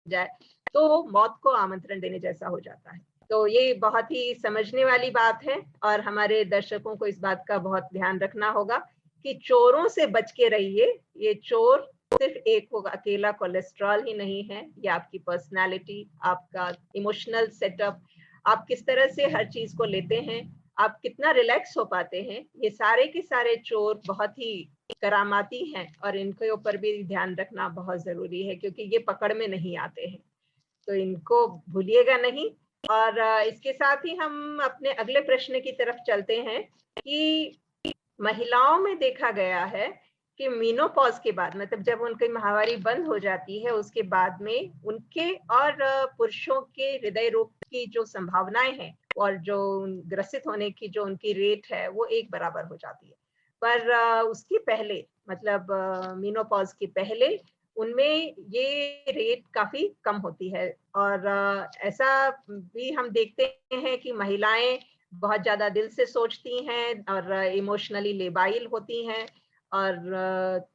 जाए, तो वो मौत को आमंत्रण देने जैसा हो जाता है. तो ये बहुत ही समझने वाली बात है और हमारे दर्शकों को इस बात का बहुत ध्यान रखना होगा कि चोरों से बच के रहिए. ये चोर सिर्फ एक होगा, अकेला कोलेस्ट्रॉल ही नहीं है, ये आपकी पर्सनालिटी, आपका इमोशनल सेटअप, आप किस तरह से हर चीज को लेते हैं, आप कितना रिलैक्स हो पाते हैं, ये सारे के सारे चोर बहुत ही करामाती हैं और इनके ऊपर भी ध्यान रखना बहुत जरूरी है, क्योंकि ये पकड़ में नहीं आते हैं. तो इनको भूलिएगा नहीं. और इसके साथ ही हम अपने अगले प्रश्न की तरफ चलते हैं कि महिलाओं में देखा गया है कि मीनोपॉज के बाद, मतलब जब उनकी माहवारी बंद हो जाती है, उसके बाद में उनके और पुरुषों के हृदय रोग की जो संभावनाएं हैं और जो ग्रसित होने की जो उनकी रेट है वो एक बराबर हो जाती है. पर उसके पहले, मतलब मीनोपॉज के पहले उनमें ये रेट काफी कम होती है. और ऐसा भी हम देखते हैं कि महिलाएं बहुत ज्यादा दिल से सोचती हैं और इमोशनली लेबाइल होती हैं. और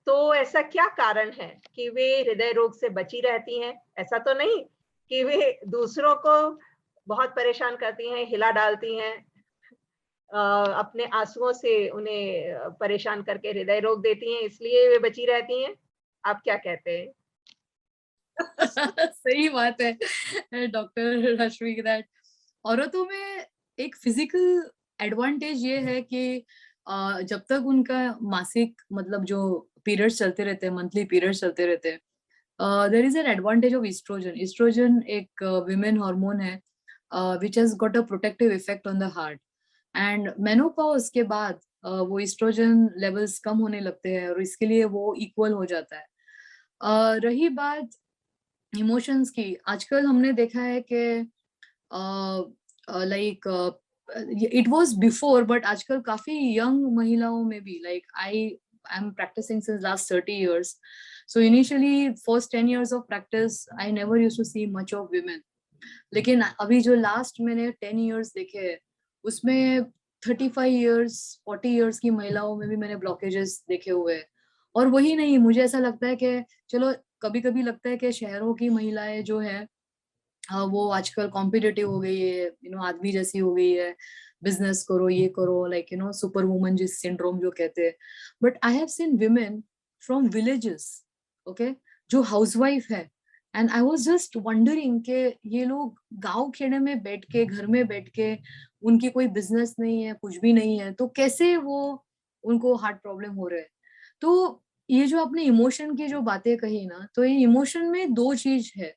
तो ऐसा क्या कारण है कि वे हृदय रोग से बची रहती हैं? ऐसा तो नहीं कि वे दूसरों को बहुत परेशान करती हैं, हिला डालती हैं, अपने आंसुओं से उन्हें परेशान करके हृदय रोग देती हैं, इसलिए वे बची रहती हैं. आप क्या कहते हैं? सही बात है डॉक्टर रश्मि, दैट औरतों में एक फिजिकल एडवांटेज ये है कि जब तक उनका मासिक, मतलब जो पीरियड्स चलते रहते हैं, मंथली पीरियड्स चलते रहते हैं, there is an advantage of estrogen. Estrogen एक विमेन हार्मोन है which has got a protective effect on the heart. And menopause के बाद वो ईस्ट्रोजन लेवल्स कम होने लगते हैं और इसके लिए वो इक्वल हो जाता है. रही बात इमोशंस की, आजकल हमने देखा है कि like it was before, but आजकल काफी यंग महिलाओं में भी, like I am practicing since last 30 years. So initially first 10 years of practice I never used to see much of women. लेकिन अभी जो लास्ट मैंने 10 years देखे हैं, उसमें 35 years 40 years की महिलाओं में भी मैंने ब्लॉकेजेस देखे हुए हैं. और वही नहीं, मुझे ऐसा लगता है कि चलो कभी कभी लगता है कि शहरों की महिलाएं जो है वो आजकल कॉम्पिटिटिव हो गई है, आदमी जैसी हो गई है, बिजनेस करो, ये करो, लाइक सुपर वुमन जिस सिंड्रोम जो कहते हैं. But I have seen women from villages, okay, जो हाउसवाइफ है, and I was just wondering कि ये लोग गांव खेड़े में बैठ के, घर में बैठ के, उनकी कोई बिजनेस नहीं है, कुछ भी नहीं है, तो कैसे वो, उनको हार्ट प्रॉब्लम हो रहे हैं. तो ये जो आपने इमोशन की जो बातें कही ना, तो ये इमोशन में दो चीज है.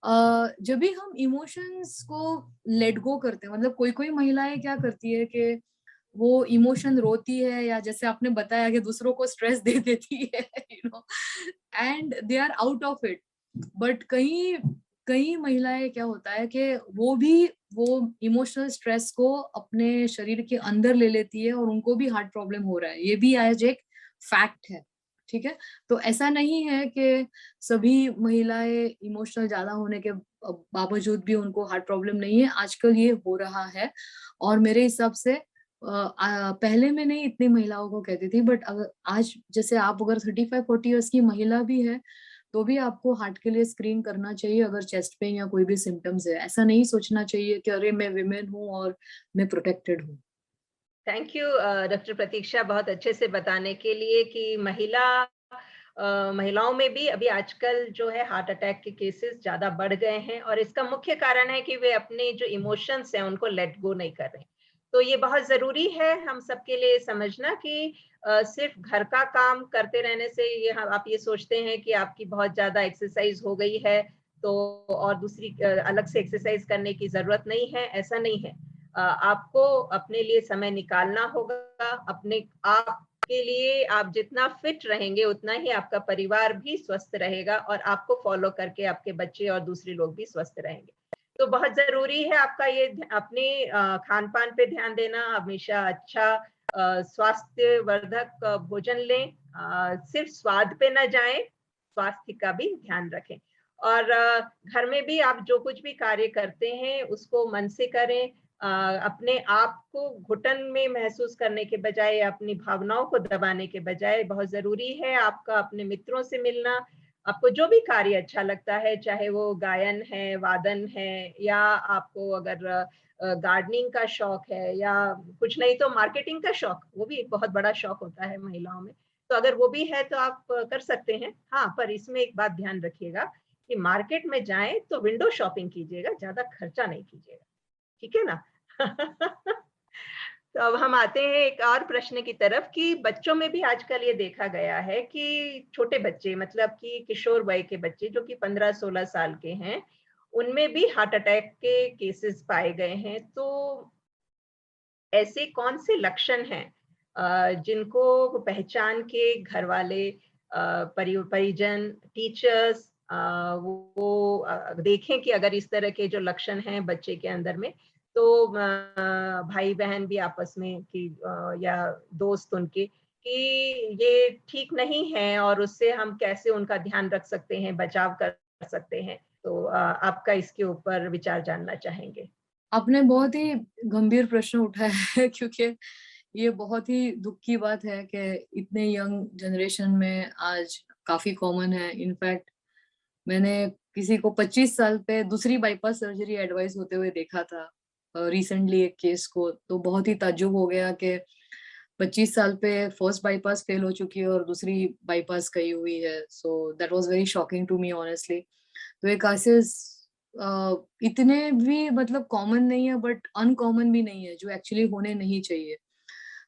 जब भी हम इमोशंस को लेट गो करते हैं, मतलब कोई कोई महिलाएं क्या करती है कि वो इमोशन रोती है, या जैसे आपने बताया कि दूसरों को स्ट्रेस दे देती है, and they are out of it. But कई कई महिलाएं क्या होता है कि वो इमोशनल स्ट्रेस को अपने शरीर के अंदर ले लेती है, और उनको भी हार्ट प्रॉब्लम हो रहा है. ये भी आज एक फैक्ट है, ठीक है. तो ऐसा नहीं है कि सभी महिलाएं इमोशनल ज्यादा होने के बावजूद भी उनको हार्ट प्रॉब्लम नहीं है. आजकल ये हो रहा है, और मेरे हिसाब से पहले मैं नहीं इतनी महिलाओं को कहती थी, बट अगर आज जैसे आप अगर 35-40 ईयर्स की महिला भी है, तो भी आपको हार्ट के लिए स्क्रीन करना चाहिए अगर चेस्ट पेन या कोई भी सिम्टम्स है. ऐसा नहीं सोचना चाहिए कि अरे मैं विमेन हूँ और मैं प्रोटेक्टेड हूँ. थैंक यू डॉक्टर प्रतीक्षा, बहुत अच्छे से बताने के लिए कि महिलाओं में भी अभी आजकल जो है हार्ट अटैक के केसेस ज्यादा बढ़ गए हैं, और इसका मुख्य कारण है कि वे अपने जो इमोशंस हैं उनको लेट गो नहीं कर रहे. तो ये बहुत जरूरी है हम सबके लिए समझना कि सिर्फ घर का काम करते रहने से ये आप ये सोचते हैं कि आपकी बहुत ज्यादा एक्सरसाइज हो गई है, तो और दूसरी अलग से एक्सरसाइज करने की जरूरत नहीं है, ऐसा नहीं है. आपको अपने लिए समय निकालना होगा. अपने आप के लिए आप जितना फिट रहेंगे उतना ही आपका परिवार भी स्वस्थ रहेगा, और आपको फॉलो करके आपके बच्चे और दूसरे लोग भी स्वस्थ रहेंगे. तो बहुत जरूरी है आपका ये अपने खान पान पे ध्यान देना. हमेशा अच्छा स्वास्थ्यवर्धक भोजन लें. सिर्फ स्वाद पे न जाएं, स्वास्थ्य का भी ध्यान रखें. और घर में भी आप जो कुछ भी कार्य करते हैं उसको मन से करें. अपने आप को घुटन में महसूस करने के बजाय, अपनी भावनाओं को दबाने के बजाय, बहुत जरूरी है आपका अपने मित्रों से मिलना. आपको जो भी कार्य अच्छा लगता है, चाहे वो गायन है, वादन है, या आपको अगर गार्डनिंग का शौक है, या कुछ नहीं तो मार्केटिंग का शौक, वो भी एक बहुत बड़ा शौक होता है महिलाओं में. तो अगर वो भी है तो आप कर सकते हैं. हाँ, पर इसमें एक बात ध्यान रखिएगा कि मार्केट में जाएं तो विंडो शॉपिंग कीजिएगा, ज्यादा खर्चा नहीं कीजिएगा. ठीक है ना? तो अब हम आते हैं एक और प्रश्न की तरफ कि बच्चों में भी आजकल ये देखा गया है कि छोटे बच्चे, मतलब कि किशोर वय के बच्चे जो कि 15-16 साल के हैं, उनमें भी हार्ट अटैक के केसेस पाए गए हैं. तो ऐसे कौन से लक्षण हैं जिनको पहचान के घर वाले, परिजन, टीचर्स वो देखें कि अगर इस तरह के जो लक्षण हैं बच्चे के अंदर में, तो भाई बहन भी आपस में कि या दोस्त उनके, कि ये ठीक नहीं है, और उससे हम कैसे उनका ध्यान रख सकते हैं, बचाव कर सकते हैं. तो आपका इसके ऊपर विचार जानना चाहेंगे. आपने बहुत ही गंभीर प्रश्न उठाया है, क्योंकि ये बहुत ही दुख की बात है कि इतने यंग जनरेशन में आज काफी कॉमन है. इनफैक्ट मैंने किसी को 25 साल पे दूसरी बाईपास सर्जरी एडवाइस होते हुए देखा था रिसेंटली एक केस को. तो बहुत ही ताज्जुब हो गया कि 25 साल पे फर्स्ट बाईपास फेल हो चुकी है और दूसरी बाईपास कही हुई है. So that was very shocking to me honestly. तो ये केसेस इतने भी मतलब कॉमन नहीं है, बट अनकॉमन भी नहीं है, जो एक्चुअली होने नहीं चाहिए.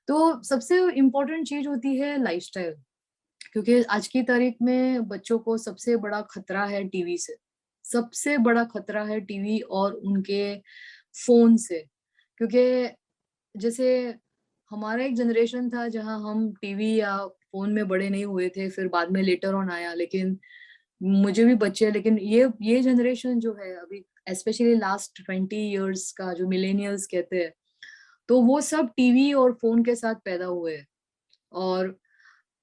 तो सबसे इम्पोर्टेंट चीज होती है लाइफस्टाइल, क्योंकि आज की तारीख में बच्चों को सबसे बड़ा खतरा है टीवी से. सबसे बड़ा खतरा है टीवी और उनके फोन से. क्योंकि जैसे हमारा एक जनरेशन था जहां हम टीवी या फोन में बड़े नहीं हुए थे, फिर बाद में लेटर ऑन आया, लेकिन मुझे भी बच्चे हैं, लेकिन ये जनरेशन जो है अभी, स्पेशली लास्ट 20 years का जो मिलेनियल्स कहते हैं, तो वो सब टीवी और फोन के साथ पैदा हुए हैं। और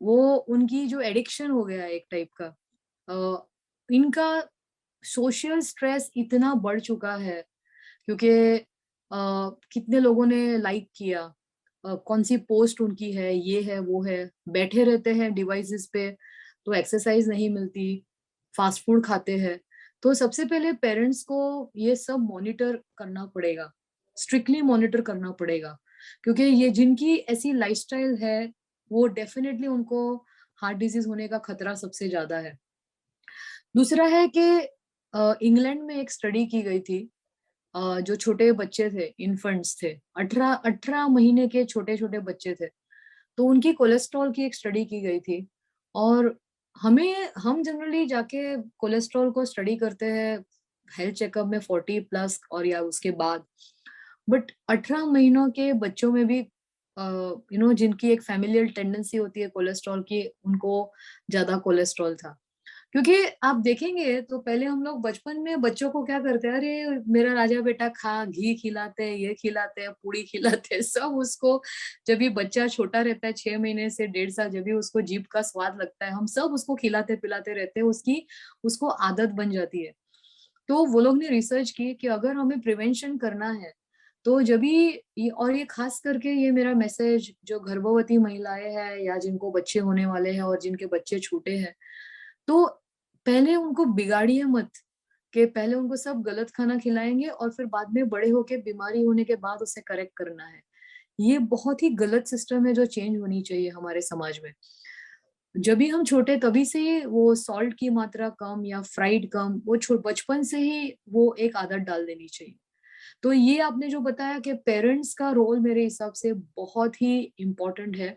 वो उनकी जो एडिक्शन हो गया है एक टाइप का, इनका सोशल स्ट्रेस इतना बढ़ चुका है, क्योंकि कितने लोगों ने लाइक किया, कौन सी पोस्ट उनकी है, ये है वो है, बैठे रहते हैं डिवाइसेस पे, तो एक्सरसाइज नहीं मिलती, फास्ट फूड खाते हैं। तो सबसे पहले पेरेंट्स को ये सब मॉनिटर करना पड़ेगा, स्ट्रिक्टली मॉनिटर करना पड़ेगा, क्योंकि ये जिनकी ऐसी लाइफस्टाइल है वो डेफिनेटली उनको हार्ट डिजीज होने का खतरा सबसे ज्यादा है। दूसरा है कि इंग्लैंड में एक स्टडी की गई थी, जो छोटे बच्चे थे, इन्फेंट्स थे, 18 महीने के छोटे छोटे बच्चे थे, तो उनकी कोलेस्ट्रॉल की एक स्टडी की गई थी। और हम जनरली जाके कोलेस्ट्रॉल को स्टडी करते हैं हेल्थ चेकअप में 40+ और या उसके बाद, बट 18 महीनों के बच्चों में भी जिनकी एक फैमिलियल टेंडेंसी होती है कोलेस्ट्रॉल की, उनको ज्यादा कोलेस्ट्रॉल था। क्योंकि आप देखेंगे तो पहले हम लोग बचपन में बच्चों को क्या करते हैं, अरे मेरा राजा बेटा खा, घी खिलाते हैं, ये खिलाते हैं, पूड़ी खिलाते हैं, सब उसको। जब ये बच्चा छोटा रहता है 6 महीने से 1.5 साल, जब भी उसको जीभ का स्वाद लगता है, हम सब उसको खिलाते पिलाते रहते हैं, उसको आदत बन जाती है। तो वो लोग ने रिसर्च की कि अगर हमें प्रिवेंशन करना है, तो जब भी और ये खास करके ये मेरा मैसेज जो गर्भवती महिलाएं हैं या जिनको बच्चे होने वाले हैं और जिनके बच्चे छोटे हैं, तो पहले उनको बिगाड़िए मत, कि पहले उनको सब गलत खाना खिलाएंगे और फिर बाद में बड़े होके बीमारी होने के बाद उसे करेक्ट करना है। ये बहुत ही गलत सिस्टम है जो चेंज होनी चाहिए हमारे समाज में। जब भी हम छोटे तभी से ही वो सॉल्ट की मात्रा कम या फ्राइड कम, वो बचपन से ही वो एक आदत डाल देनी चाहिए। तो ये आपने जो बताया कि पेरेंट्स का रोल मेरे हिसाब से बहुत ही इम्पोर्टेंट है।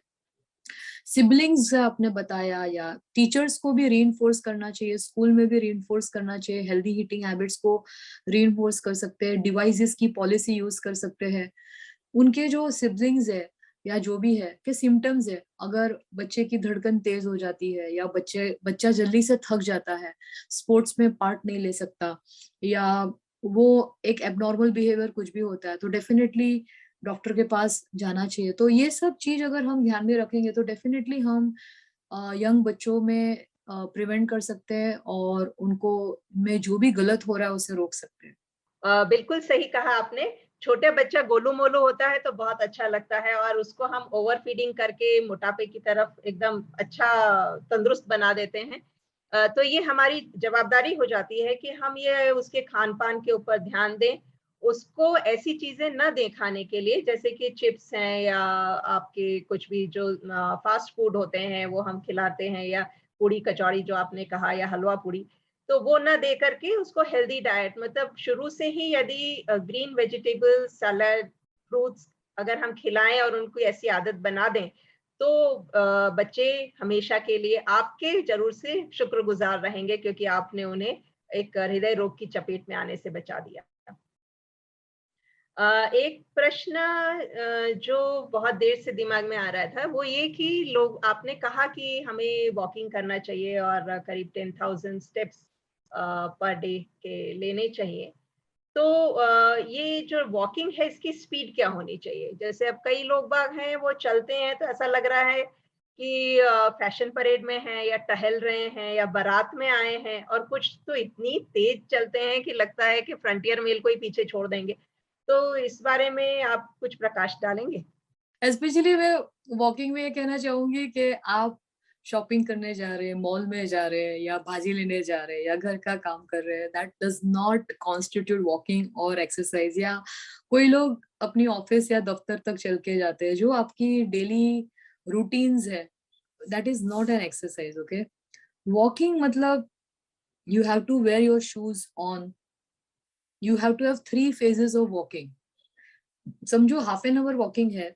सिबलिंग्स आपने बताया, या टीचर्स को भी रीइंफोर्स करना चाहिए, स्कूल में भी रीइंफोर्स करना चाहिए, हेल्दी ईटिंग हैबिट्स को रीइंफोर्स कर सकते हैं, डिवाइसेस की पॉलिसी यूज कर सकते हैं। उनके जो सिबलिंग्स है या जो भी है के सिम्टम्स है, अगर बच्चे की धड़कन तेज हो जाती है या बच्चा जल्दी से थक जाता है, स्पोर्ट्स में पार्ट नहीं ले सकता, या वो एक एबनॉर्मल बिहेवियर कुछ भी होता है, तो डेफिनेटली डॉक्टर के पास जाना चाहिए। तो ये सब चीज अगर हम ध्यान में रखेंगे तो डेफिनेटली हम यंग बच्चों में प्रिवेंट कर सकते हैं और उनको में जो भी गलत हो रहा है उसे रोक सकते हैं। बिल्कुल सही कहा आपने। छोटे बच्चा गोलू मोलू होता है तो बहुत अच्छा लगता है, और उसको हम ओवर फीडिंग करके मोटापे की तरफ एकदम अच्छा तंदुरुस्त बना देते हैं। तो ये हमारी जवाबदारी हो जाती है कि हम ये उसके खान पान के ऊपर ध्यान दें, उसको ऐसी चीजें न दें खाने के लिए, जैसे कि चिप्स हैं या आपके कुछ भी जो फास्ट फूड होते हैं वो हम खिलाते हैं, या पूड़ी कचौड़ी जो आपने कहा, या हलवा पूड़ी, तो वो ना दे करके उसको हेल्दी डाइट, मतलब शुरू से ही यदि ग्रीन वेजिटेबल सैलड फ्रूट्स अगर हम खिलाएं और उनको ऐसी आदत बना दें, तो बच्चे हमेशा के लिए आपके जरूर से शुक्रगुजार रहेंगे, क्योंकि आपने उन्हें एक हृदय रोग की चपेट में आने से बचा दिया। एक प्रश्न जो बहुत देर से दिमाग में आ रहा था वो ये कि लोग, आपने कहा कि हमें वॉकिंग करना चाहिए और करीब 10,000 स्टेप्स पर डे के लेने चाहिए। तो ये जो वॉकिंग है इसकी स्पीड क्या होनी चाहिए? जैसे अब कई लोग बाग हैं वो चलते हैं तो ऐसा लग रहा है कि फैशन परेड में हैं या टहल रहे हैं या बारात में आए हैं, और कुछ तो इतनी तेज चलते हैं कि लगता है कि फ्रंटियर मेल को ही पीछे छोड़ देंगे। तो इस बारे में आप कुछ प्रकाश डालेंगे? स्पेशली मैं वॉकिंग में ये कहना चाहूंगी कि आप शॉपिंग करने जा रहे हैं, मॉल में जा रहे हैं, या भाजी लेने जा रहे हैं, या घर का काम कर रहे हैं, that does not constitute walking और एक्सरसाइज। या कोई लोग अपनी ऑफिस या दफ्तर तक चल के जाते हैं, जो आपकी डेली रूटीन्स है, that is not an exercise. Okay, walking मतलब you have to wear your shoes on, you have to have 3 phases of walking. समझो हाफ एन आवर वॉकिंग है,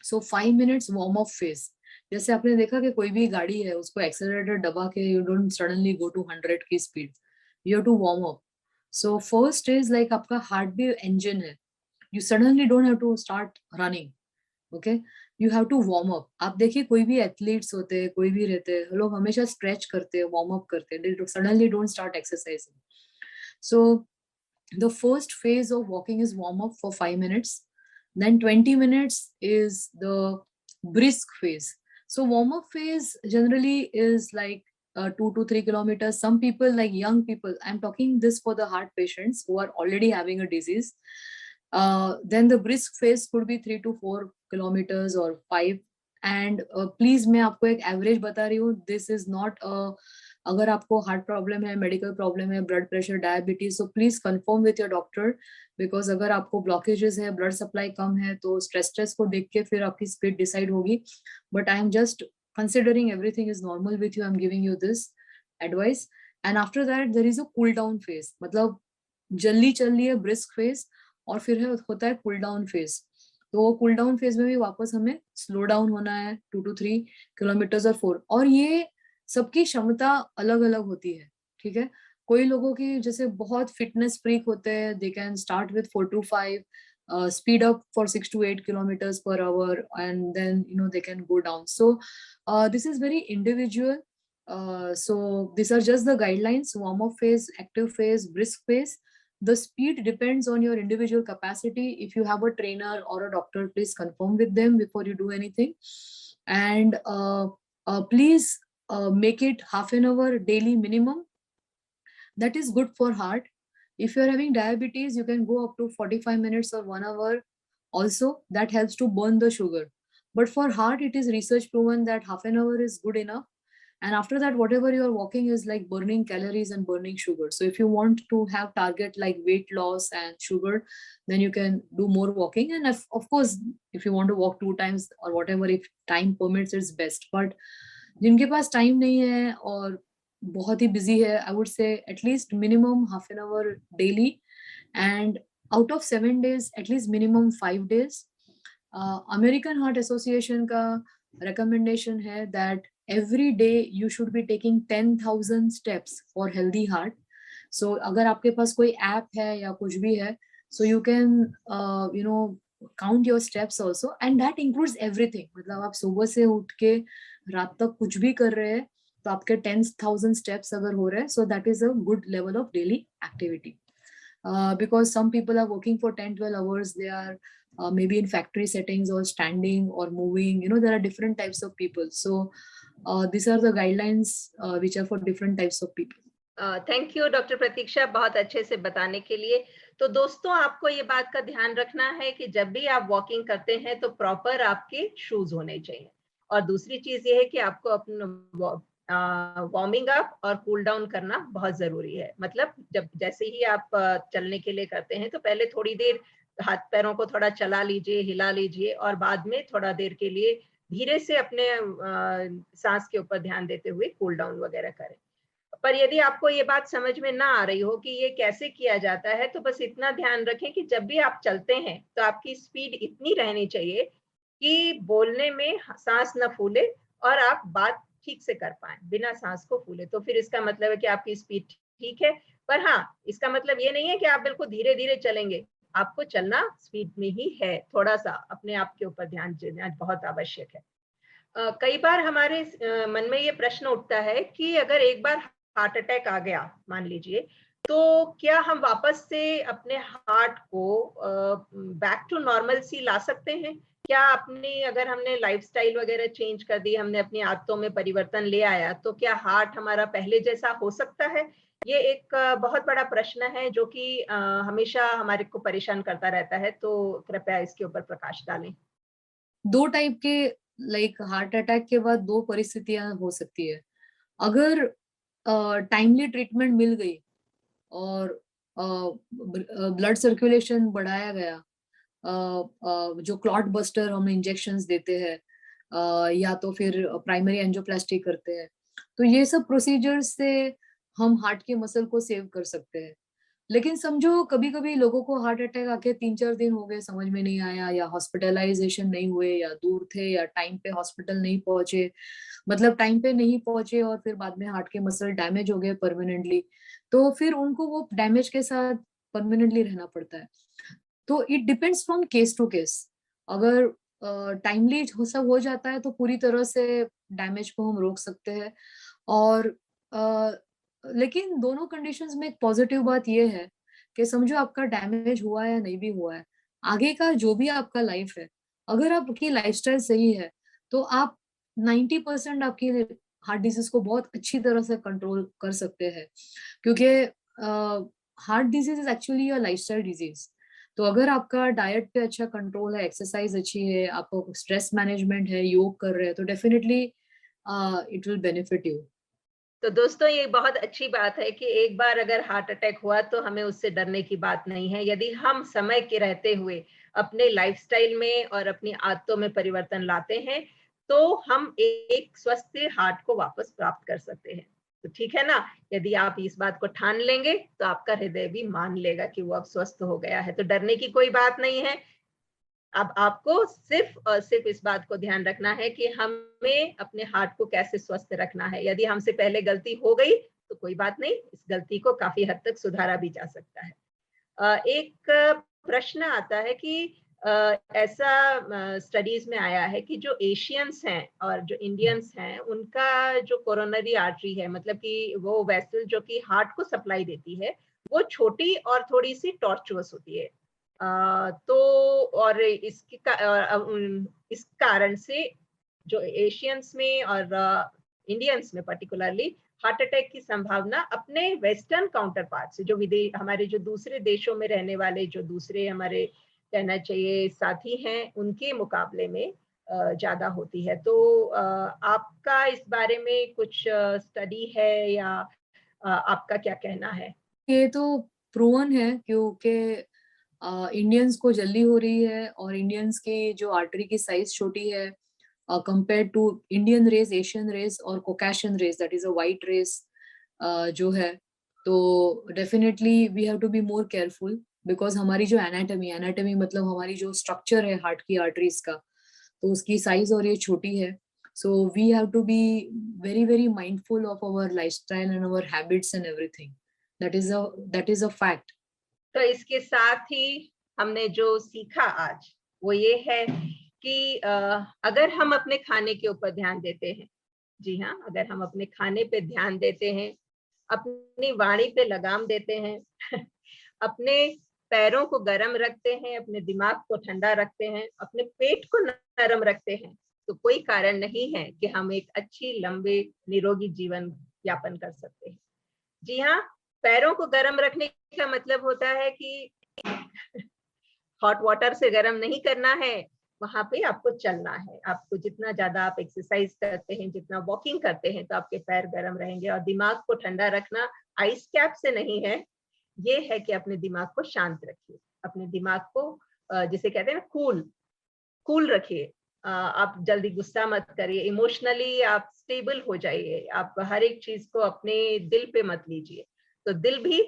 सो 5 मिनट्स वार्म अप फेज। जैसे आपने देखा कि कोई भी गाड़ी है उसको एक्सेलरेटर दबा के you don't suddenly go to 100 की speed, you have to warm up. So first is like आपका हार्ट भी इंजन है, you suddenly don't have to start running. Okay, you have to warm up. आप देखिए कोई भी एथलीट्स होते हैं, कोई भी रहते हैं, लोग हमेशा स्ट्रेच करते हैं, वार्म अप करते हैं, they suddenly don't start exercising. So the first phase of walking is warm up for 5 minutes, then 20 minutes is the brisk phase. So warm up phase generally is like 2 to 3 kilometers. Some people, like young people, I'm talking this for the heart patients who are already having a disease, then the brisk phase could be 3 to 4 kilometers or 5. And please मैं आपको एक average बता रही हूँ, this is not a, अगर आपको heart problem है, medical problem है, blood pressure, diabetes, so please confirm with your doctor, because अगर आपको ब्लॉकेजेस है, ब्लड सप्लाई कम है, तो स्ट्रेस को देख के फिर आपकी स्पीड डिसाइड होगी. But I am just considering everything is normal with you, I am giving you this advice. And after that there is a cool down phase, मतलब जल्दी चल रही है ब्रिस्क फेज, और फिर होता है कूल डाउन फेज. तो वो कूल डाउन फेज में भी वापस हमें स्लो डाउन होना है 2 to 3 किलोमीटर्स और 4. और ये सबकी क्षमता अलग अलग होती है, ठीक है. कोई लोगों की जैसे बहुत फिटनेस फ्रीक होते हैं, they can start with 4 to 5, speed up for 6 to 8 kilometers per hour, and then they can go down. So this is very individual. So these are just the guidelines: warm up phase, active phase, brisk phase. The speed depends on your individual capacity. If you have a trainer or a doctor, please confirm with them before you do anything. And please make it half an hour daily minimum. That is good for heart. If you're having diabetes, you can go up to 45 minutes or 1 hour also. That helps to burn the sugar. But for heart, it is research proven that half an hour is good enough. And after that, whatever you are walking is like burning calories and burning sugar. So if you want to have target like weight loss and sugar, then you can do more walking. And of course, if you want to walk 2 times or whatever, if time permits, it's best. But जिनके पास time नहीं है और बहुत ही busy है, I would say at least minimum half an our daily, and out of 7 days at least minimum 5 days. American heart association का recommendation है that every day you should be taking 10,000 steps for healthy heart. So अगर आपके पास कोई app है या कुछ भी है, so you can count your steps also, and that includes everything. मतलब आप सुबह से उठ के रात तक कुछ भी कर रहे हैं तो आपके 10,000 steps अगर हो रहे हैं, so that is a good level of daily activity. Because some people are working for 10-12 hours, they are maybe in factory settings or standing or moving, there are different types of people. So these are the guidelines which are for different types of people. Thank you doctor Prateeksha, बहुत अच्छे से बताने के लिए. तो दोस्तों, आपको ये बात का ध्यान रखना है कि जब भी आप वॉकिंग करते हैं तो प्रॉपर आपके शूज होने चाहिए. और दूसरी चीज ये है कि आपको अपना वार्मिंग अप और कूल डाउन करना बहुत जरूरी है. मतलब जब जैसे ही आप चलने के लिए करते हैं तो पहले थोड़ी देर हाथ पैरों को थोड़ा चला लीजिए, हिला लीजिए, और बाद में थोड़ा देर के लिए धीरे से अपने सांस के ऊपर ध्यान देते हुए कूल डाउन वगैरह करें. पर यदि आपको ये बात समझ में ना आ रही हो कि ये कैसे किया जाता है, तो बस इतना ध्यान रखें कि जब भी आप चलते हैं तो आपकी स्पीड इतनी रहनी चाहिए कि बोलने में सांस न फूले और आप बात ठीक से कर पाएं बिना सांस को फूले. तो फिर इसका मतलब है कि आपकी स्पीड ठीक है. पर हाँ, इसका मतलब ये नहीं है कि आप बिल्कुल धीरे धीरे चलेंगे. आपको चलना स्पीड में ही है. थोड़ा सा अपने आप के ऊपर ध्यान देना बहुत आवश्यक है. कई बार हमारे मन में ये प्रश्न उठता है कि अगर एक बार हार्ट अटैक आ गया मान लीजिए, तो क्या हम वापस से अपने हार्ट को बैक टू नॉर्मल सी ला सकते हैं? क्या अगर हमने लाइफस्टाइल वगैरह चेंज कर दी, हमने अपनी आदतों में परिवर्तन ले आया, तो क्या हार्ट हमारा पहले जैसा हो सकता है? ये एक बहुत बड़ा प्रश्न है जो कि हमेशा हमारे को परेशान करता रहता है. तो कृपया इसके ऊपर प्रकाश डालें. 2 टाइप के हार्ट अटैक के बाद 2 परिस्थितियां हो सकती है. अगर टाइमली ट्रीटमेंट मिल गई और ब्लड सर्कुलेशन बढ़ाया गया, जो क्लॉट बस्टर हम इंजेक्शंस देते हैं, या तो फिर प्राइमरी एंजियोप्लास्टी करते हैं, तो ये सब प्रोसीजर्स से हम हार्ट के मसल को सेव कर सकते हैं. लेकिन समझो कभी कभी लोगों को हार्ट अटैक आके 3-4 दिन हो गए, समझ में नहीं आया, या हॉस्पिटलाइजेशन नहीं हुए, या दूर थे, या टाइम पे हॉस्पिटल नहीं पहुंचे, मतलब टाइम पे नहीं पहुंचे और फिर बाद में हार्ट के मसल डैमेज हो गए परमानेंटली, तो फिर उनको वो डैमेज के साथ परमानेंटली रहना पड़ता है. तो it depends from case to case. अगर टाइमली सब हो जाता है तो पूरी तरह से डैमेज को हम रोक सकते हैं। और लेकिन दोनों कंडीशंस में एक पॉजिटिव बात ये है कि समझो आपका डैमेज हुआ है या नहीं भी हुआ है, आगे का जो भी आपका लाइफ है, अगर आपकी लाइफस्टाइल सही है तो आप 90% आपकी हार्ट डिजीज को बहुत अच्छी तरह से कंट्रोल कर सकते हैं। क्योंकि heart disease is actually a lifestyle disease. तो अगर आपका डाइट पे अच्छा कंट्रोल है, एक्सरसाइज अच्छी है, आपको स्ट्रेस मैनेजमेंट है, योग कर रहे हैं, तो definitely it will benefit you. तो दोस्तों, ये बहुत अच्छी बात है कि एक बार अगर हार्ट अटैक हुआ तो हमें उससे डरने की बात नहीं है। यदि हम समय के रहते हुए अपने लाइफस्टाइल में और अपनी आदतों में परिवर्तन लाते हैं, तो हम एक स्वस्थ हार्ट को वापस प्राप्त कर सकते हैं। तो ठीक है ना? यदि आप इस बात को ठान लेंगे, तो आपका हृदय भी मान लेगा कि वो अब स्वस्थ हो गया है। तो डरने की कोई बात नहीं है। अब आपको सिर्फ और सिर्फ इस बात को ध्यान रखना है कि हमें अपने हार्ट को कैसे स्वस्थ रखना है। यदि हमसे पहले गलती हो गई तो कोई बात नहीं, इस गलती को काफी हद तक सुधारा भी जा सकता है। एक प्रश्न आता है कि ऐसा स्टडीज में आया है कि जो एशियंस हैं और जो इंडियंस हैं, उनका जो कोरोनरी आर्टरी है, मतलब कि वो वेसल जो कि हार्ट को सप्लाई देती है, वो छोटी और थोड़ी सी टॉर्चुअस होती है। तो और इस कारण से जो एशियंस में और इंडियंस में पर्टिकुलरली हार्ट अटैक की संभावना अपने वेस्टर्न काउंटर पार्ट से, जो विदेश हमारे जो दूसरे देशों में रहने वाले जो दूसरे हमारे कहना चाहिए साथी हैं, उनके मुकाबले में ज्यादा होती है। तो आपका इस बारे में कुछ स्टडी है या आपका क्या कहना है? ये तो प्रूवन है क्योंकि इंडियंस को जल्दी हो रही है और इंडियंस की जो आर्टरी की साइज छोटी है compare to Indian race, Asian race और Caucasian race, that is a white race जो है। तो definitely we have to be more careful because हमारी जो एनाटमी मतलब हमारी जो स्ट्रक्चर है हार्ट की आर्टरीज का, तो उसकी साइज और ये छोटी है। So we have to be very very mindful of our lifestyle and our habits and everything. That is a fact. तो इसके साथ ही हमने जो सीखा आज वो ये है कि अगर हम अपने खाने के ऊपर ध्यान देते हैं, जी हाँ, अगर हम अपने खाने पे ध्यान देते हैं, अपनी वाणी पे लगाम देते हैं अपने पैरों को गर्म रखते हैं, अपने दिमाग को ठंडा रखते हैं, अपने पेट को नरम रखते हैं, तो कोई कारण नहीं है कि हम एक अच्छी लंबे निरोगी जीवन यापन कर सकते हैं। जी हाँ, पैरों को गर्म रखने का मतलब होता है कि हॉट वाटर से गर्म नहीं करना है, वहां पे आपको चलना है। आपको जितना ज्यादा आप एक्सरसाइज करते हैं, जितना वॉकिंग करते हैं, तो आपके पैर गर्म रहेंगे। और दिमाग को ठंडा रखना आइस कैप से नहीं है, ये है कि अपने दिमाग को शांत रखिए, अपने दिमाग को जिसे कहते हैं ना कूल रखिए। आप जल्दी गुस्सा मत करिए, इमोशनली आप स्टेबल हो जाइए, आप हर एक चीज को अपने दिल पे मत लीजिए, तो दिल भी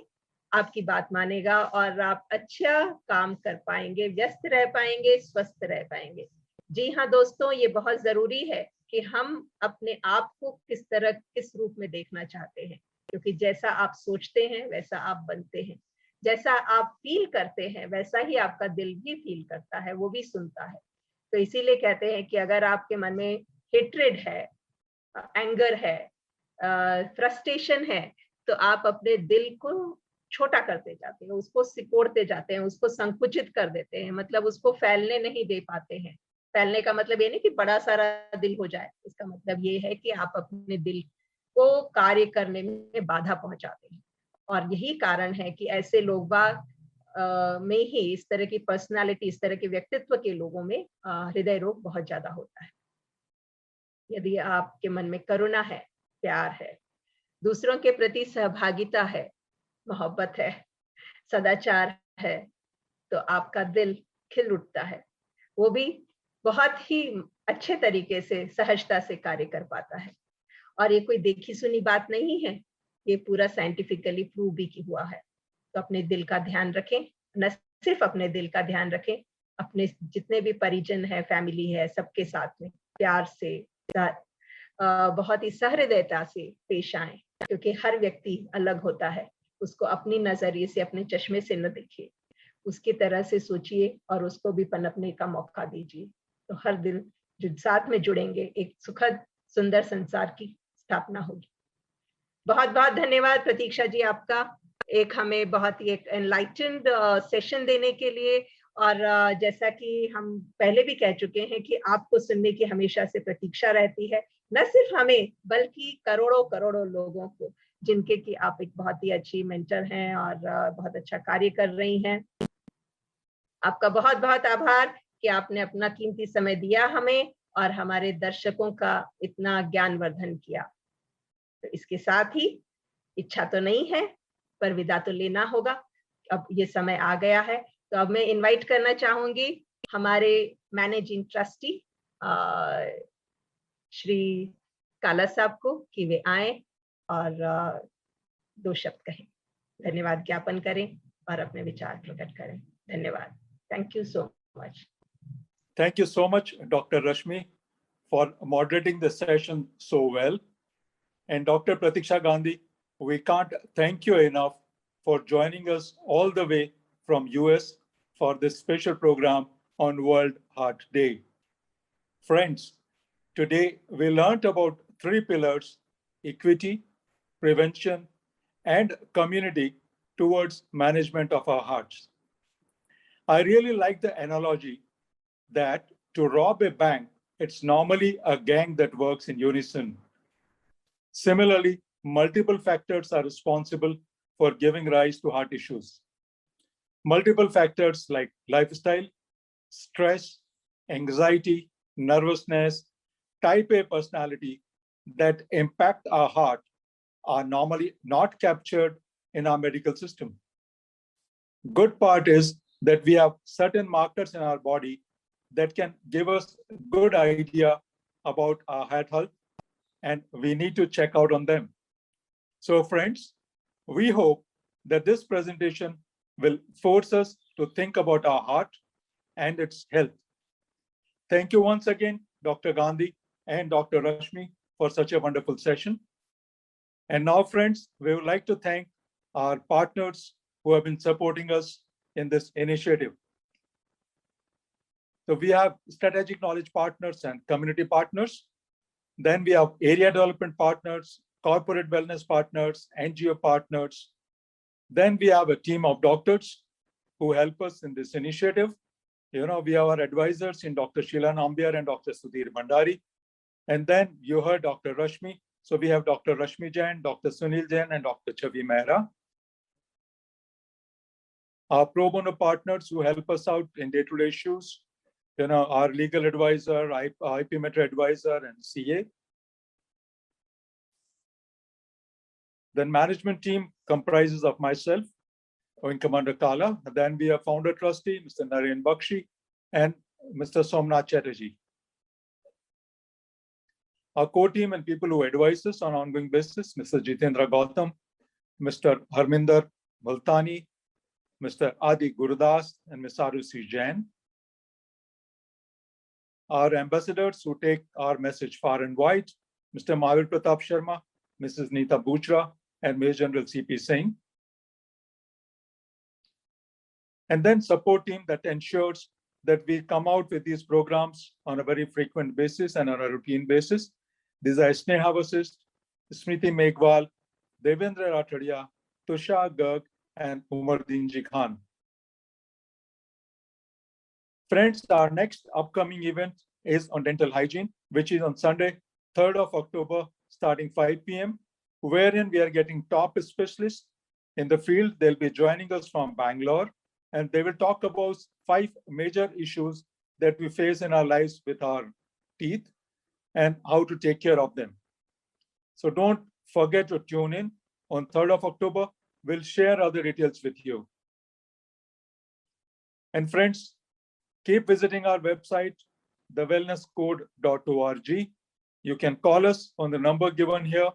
आपकी बात मानेगा और आप अच्छा काम कर पाएंगे, व्यस्त रह पाएंगे, स्वस्थ रह पाएंगे। जी हाँ दोस्तों, ये बहुत जरूरी है कि हम अपने आप को किस रूप में देखना चाहते हैं, क्योंकि जैसा आप सोचते हैं वैसा आप बनते हैं, जैसा आप फील करते हैं वैसा ही आपका दिल भी फील करता है, वो भी सुनता है। तो इसीलिए कहते हैं कि अगर आपके मन में हेट्रेड है, एंगर है, फ्रस्ट्रेशन है, तो आप अपने दिल को छोटा करते जाते हैं, उसको सिकोड़ते जाते हैं, उसको संकुचित कर देते हैं, मतलब उसको फैलने नहीं दे पाते हैं। फैलने का मतलब ये नहीं कि बड़ा सारा दिल हो जाए, इसका मतलब ये है कि आप अपने दिल को कार्य करने में बाधा पहुंचाते हैं। और यही कारण है कि ऐसे लोग बाग में ही इस तरह की पर्सनालिटी, इस तरह के व्यक्तित्व के लोगों में हृदय रोग बहुत ज्यादा होता है। यदि आपके मन में करुणा है, प्यार है, दूसरों के प्रति सहभागिता है, मोहब्बत है, सदाचार है, तो आपका दिल खिल उठता है, वो भी बहुत ही अच्छे तरीके से सहजता से कार्य कर पाता है। और ये कोई देखी सुनी बात नहीं है, ये पूरा साइंटिफिकली प्रूव भी हुआ है। तो अपने दिल का ध्यान रखें, न सिर्फ अपने दिल का ध्यान रखें, अपने जितने भी परिजन है, फैमिली है, सबके साथ में प्यार से, बहुत ही सहृदयता से पेश आए, क्योंकि हर व्यक्ति अलग होता है। उसको अपनी नजरिए से, अपने चश्मे से न देखिए, उसकी तरह से सोचिए और उसको भी पनपने का मौका दीजिए। तो हर दिल जो साथ में जुड़ेंगे एक सुखद सुंदर संसार की स्थापना होगी। बहुत बहुत धन्यवाद प्रतीक्षा जी आपका, एक हमें बहुत ही एक एनलाइटेंड सेशन देने के लिए। और जैसा कि हम पहले भी कह चुके हैं कि आपको सुनने की हमेशा से प्रतीक्षा रहती है, न सिर्फ हमें बल्कि करोड़ों करोड़ों लोगों को, जिनके कि आप एक बहुत ही अच्छी मेंटर हैं और बहुत अच्छा कार्य कर रही हैं। आपका बहुत बहुत आभार कि आपने अपना कीमती समय दिया हमें और हमारे दर्शकों का इतना ज्ञानवर्धन किया। तो इसके साथ ही इच्छा तो नहीं है पर विदा तो लेना होगा, अब ये समय आ गया है। तो अब मैं इनवाइट करना चाहूंगी हमारे मैनेजिंग ट्रस्टी श्री काला साहब को कि वे आए और दो शब्द कहें, धन्यवाद ज्ञापन करें और अपने विचार प्रकट करें। धन्यवाद। Thank you so much. Thank you so much, Dr. Rashmi, for moderating the session so well. And Dr. Pratiksha Gandhi, we can't thank you enough for joining us all the way from US for this special program on World Heart Day. Friends, today we learned about 3 pillars: equity, prevention, and community towards management of our hearts. I really like the analogy that to rob a bank, it's normally a gang that works in unison. Similarly, multiple factors are responsible for giving rise to heart issues. Multiple factors like lifestyle, stress, anxiety, nervousness, type A personality that impact our heart are normally not captured in our medical system. Good part is that we have certain markers in our body that can give us a good idea about our heart health, and we need to check out on them. So friends, we hope that this presentation will force us to think about our heart and its health. Thank you once again, Dr. Gandhi and Dr. Rashmi, for such a wonderful session. And now, friends, we would like to thank our partners who have been supporting us in this initiative. So we have strategic knowledge partners and community partners. Then we have area development partners, corporate wellness partners, NGO partners. Then we have a team of doctors who help us in this initiative. You know, we have our advisors in Dr. Sheila Nambiar and Dr. Sudhir Bhandari. And then you heard Dr. Rashmi. So we have Dr. Rashmi Jain, Dr. Sunil Jain, and Dr. Chavi Mehra. Our pro bono partners who help us out in day-to-day issues, you know, our legal advisor, IP Metro advisor, and CA. Then management team comprises of myself, Wing Commander Kala. Then we have founder trustee, Mr. Naren Bakshi, and Mr. Somnath Chatterjee. Our core team and people who advise us on an ongoing basis, Mr. Jitendra Gautam, Mr. Harminder Multani, Mr. Adi Gurudas, and Ms. Arushi Jain. Our ambassadors who take our message far and wide, Mr. Mahavir Pratap Sharma, Mrs. Neeta Bujra, and Major General C.P. Singh. And then support team that ensures that we come out with these programs on a very frequent basis and on a routine basis. These are Sneha Vasist, Smriti Meghwal, Devendra Rathadia, Tushar Garg, and Umardin Ji Khan. Friends, our next upcoming event is on dental hygiene, which is on Sunday, 3rd of October, starting 5 p.m., wherein we are getting top specialists in the field. They'll be joining us from Bangalore, and they will talk about 5 major issues that we face in our lives with our teeth and how to take care of them. So don't forget to tune in on 3rd of October. We'll share other details with you. And friends, keep visiting our website, thewellnesscode.org. You can call us on the number given here.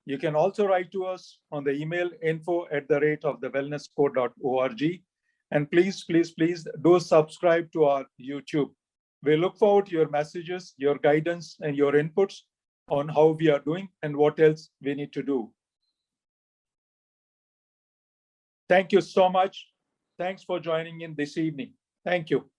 You can also write to us on the email info@thewellnesscode.org. And please, please, please do subscribe to our YouTube. We look forward to your messages, your guidance, and your inputs on how we are doing and what else we need to do. Thank you so much. Thanks for joining in this evening. Thank you.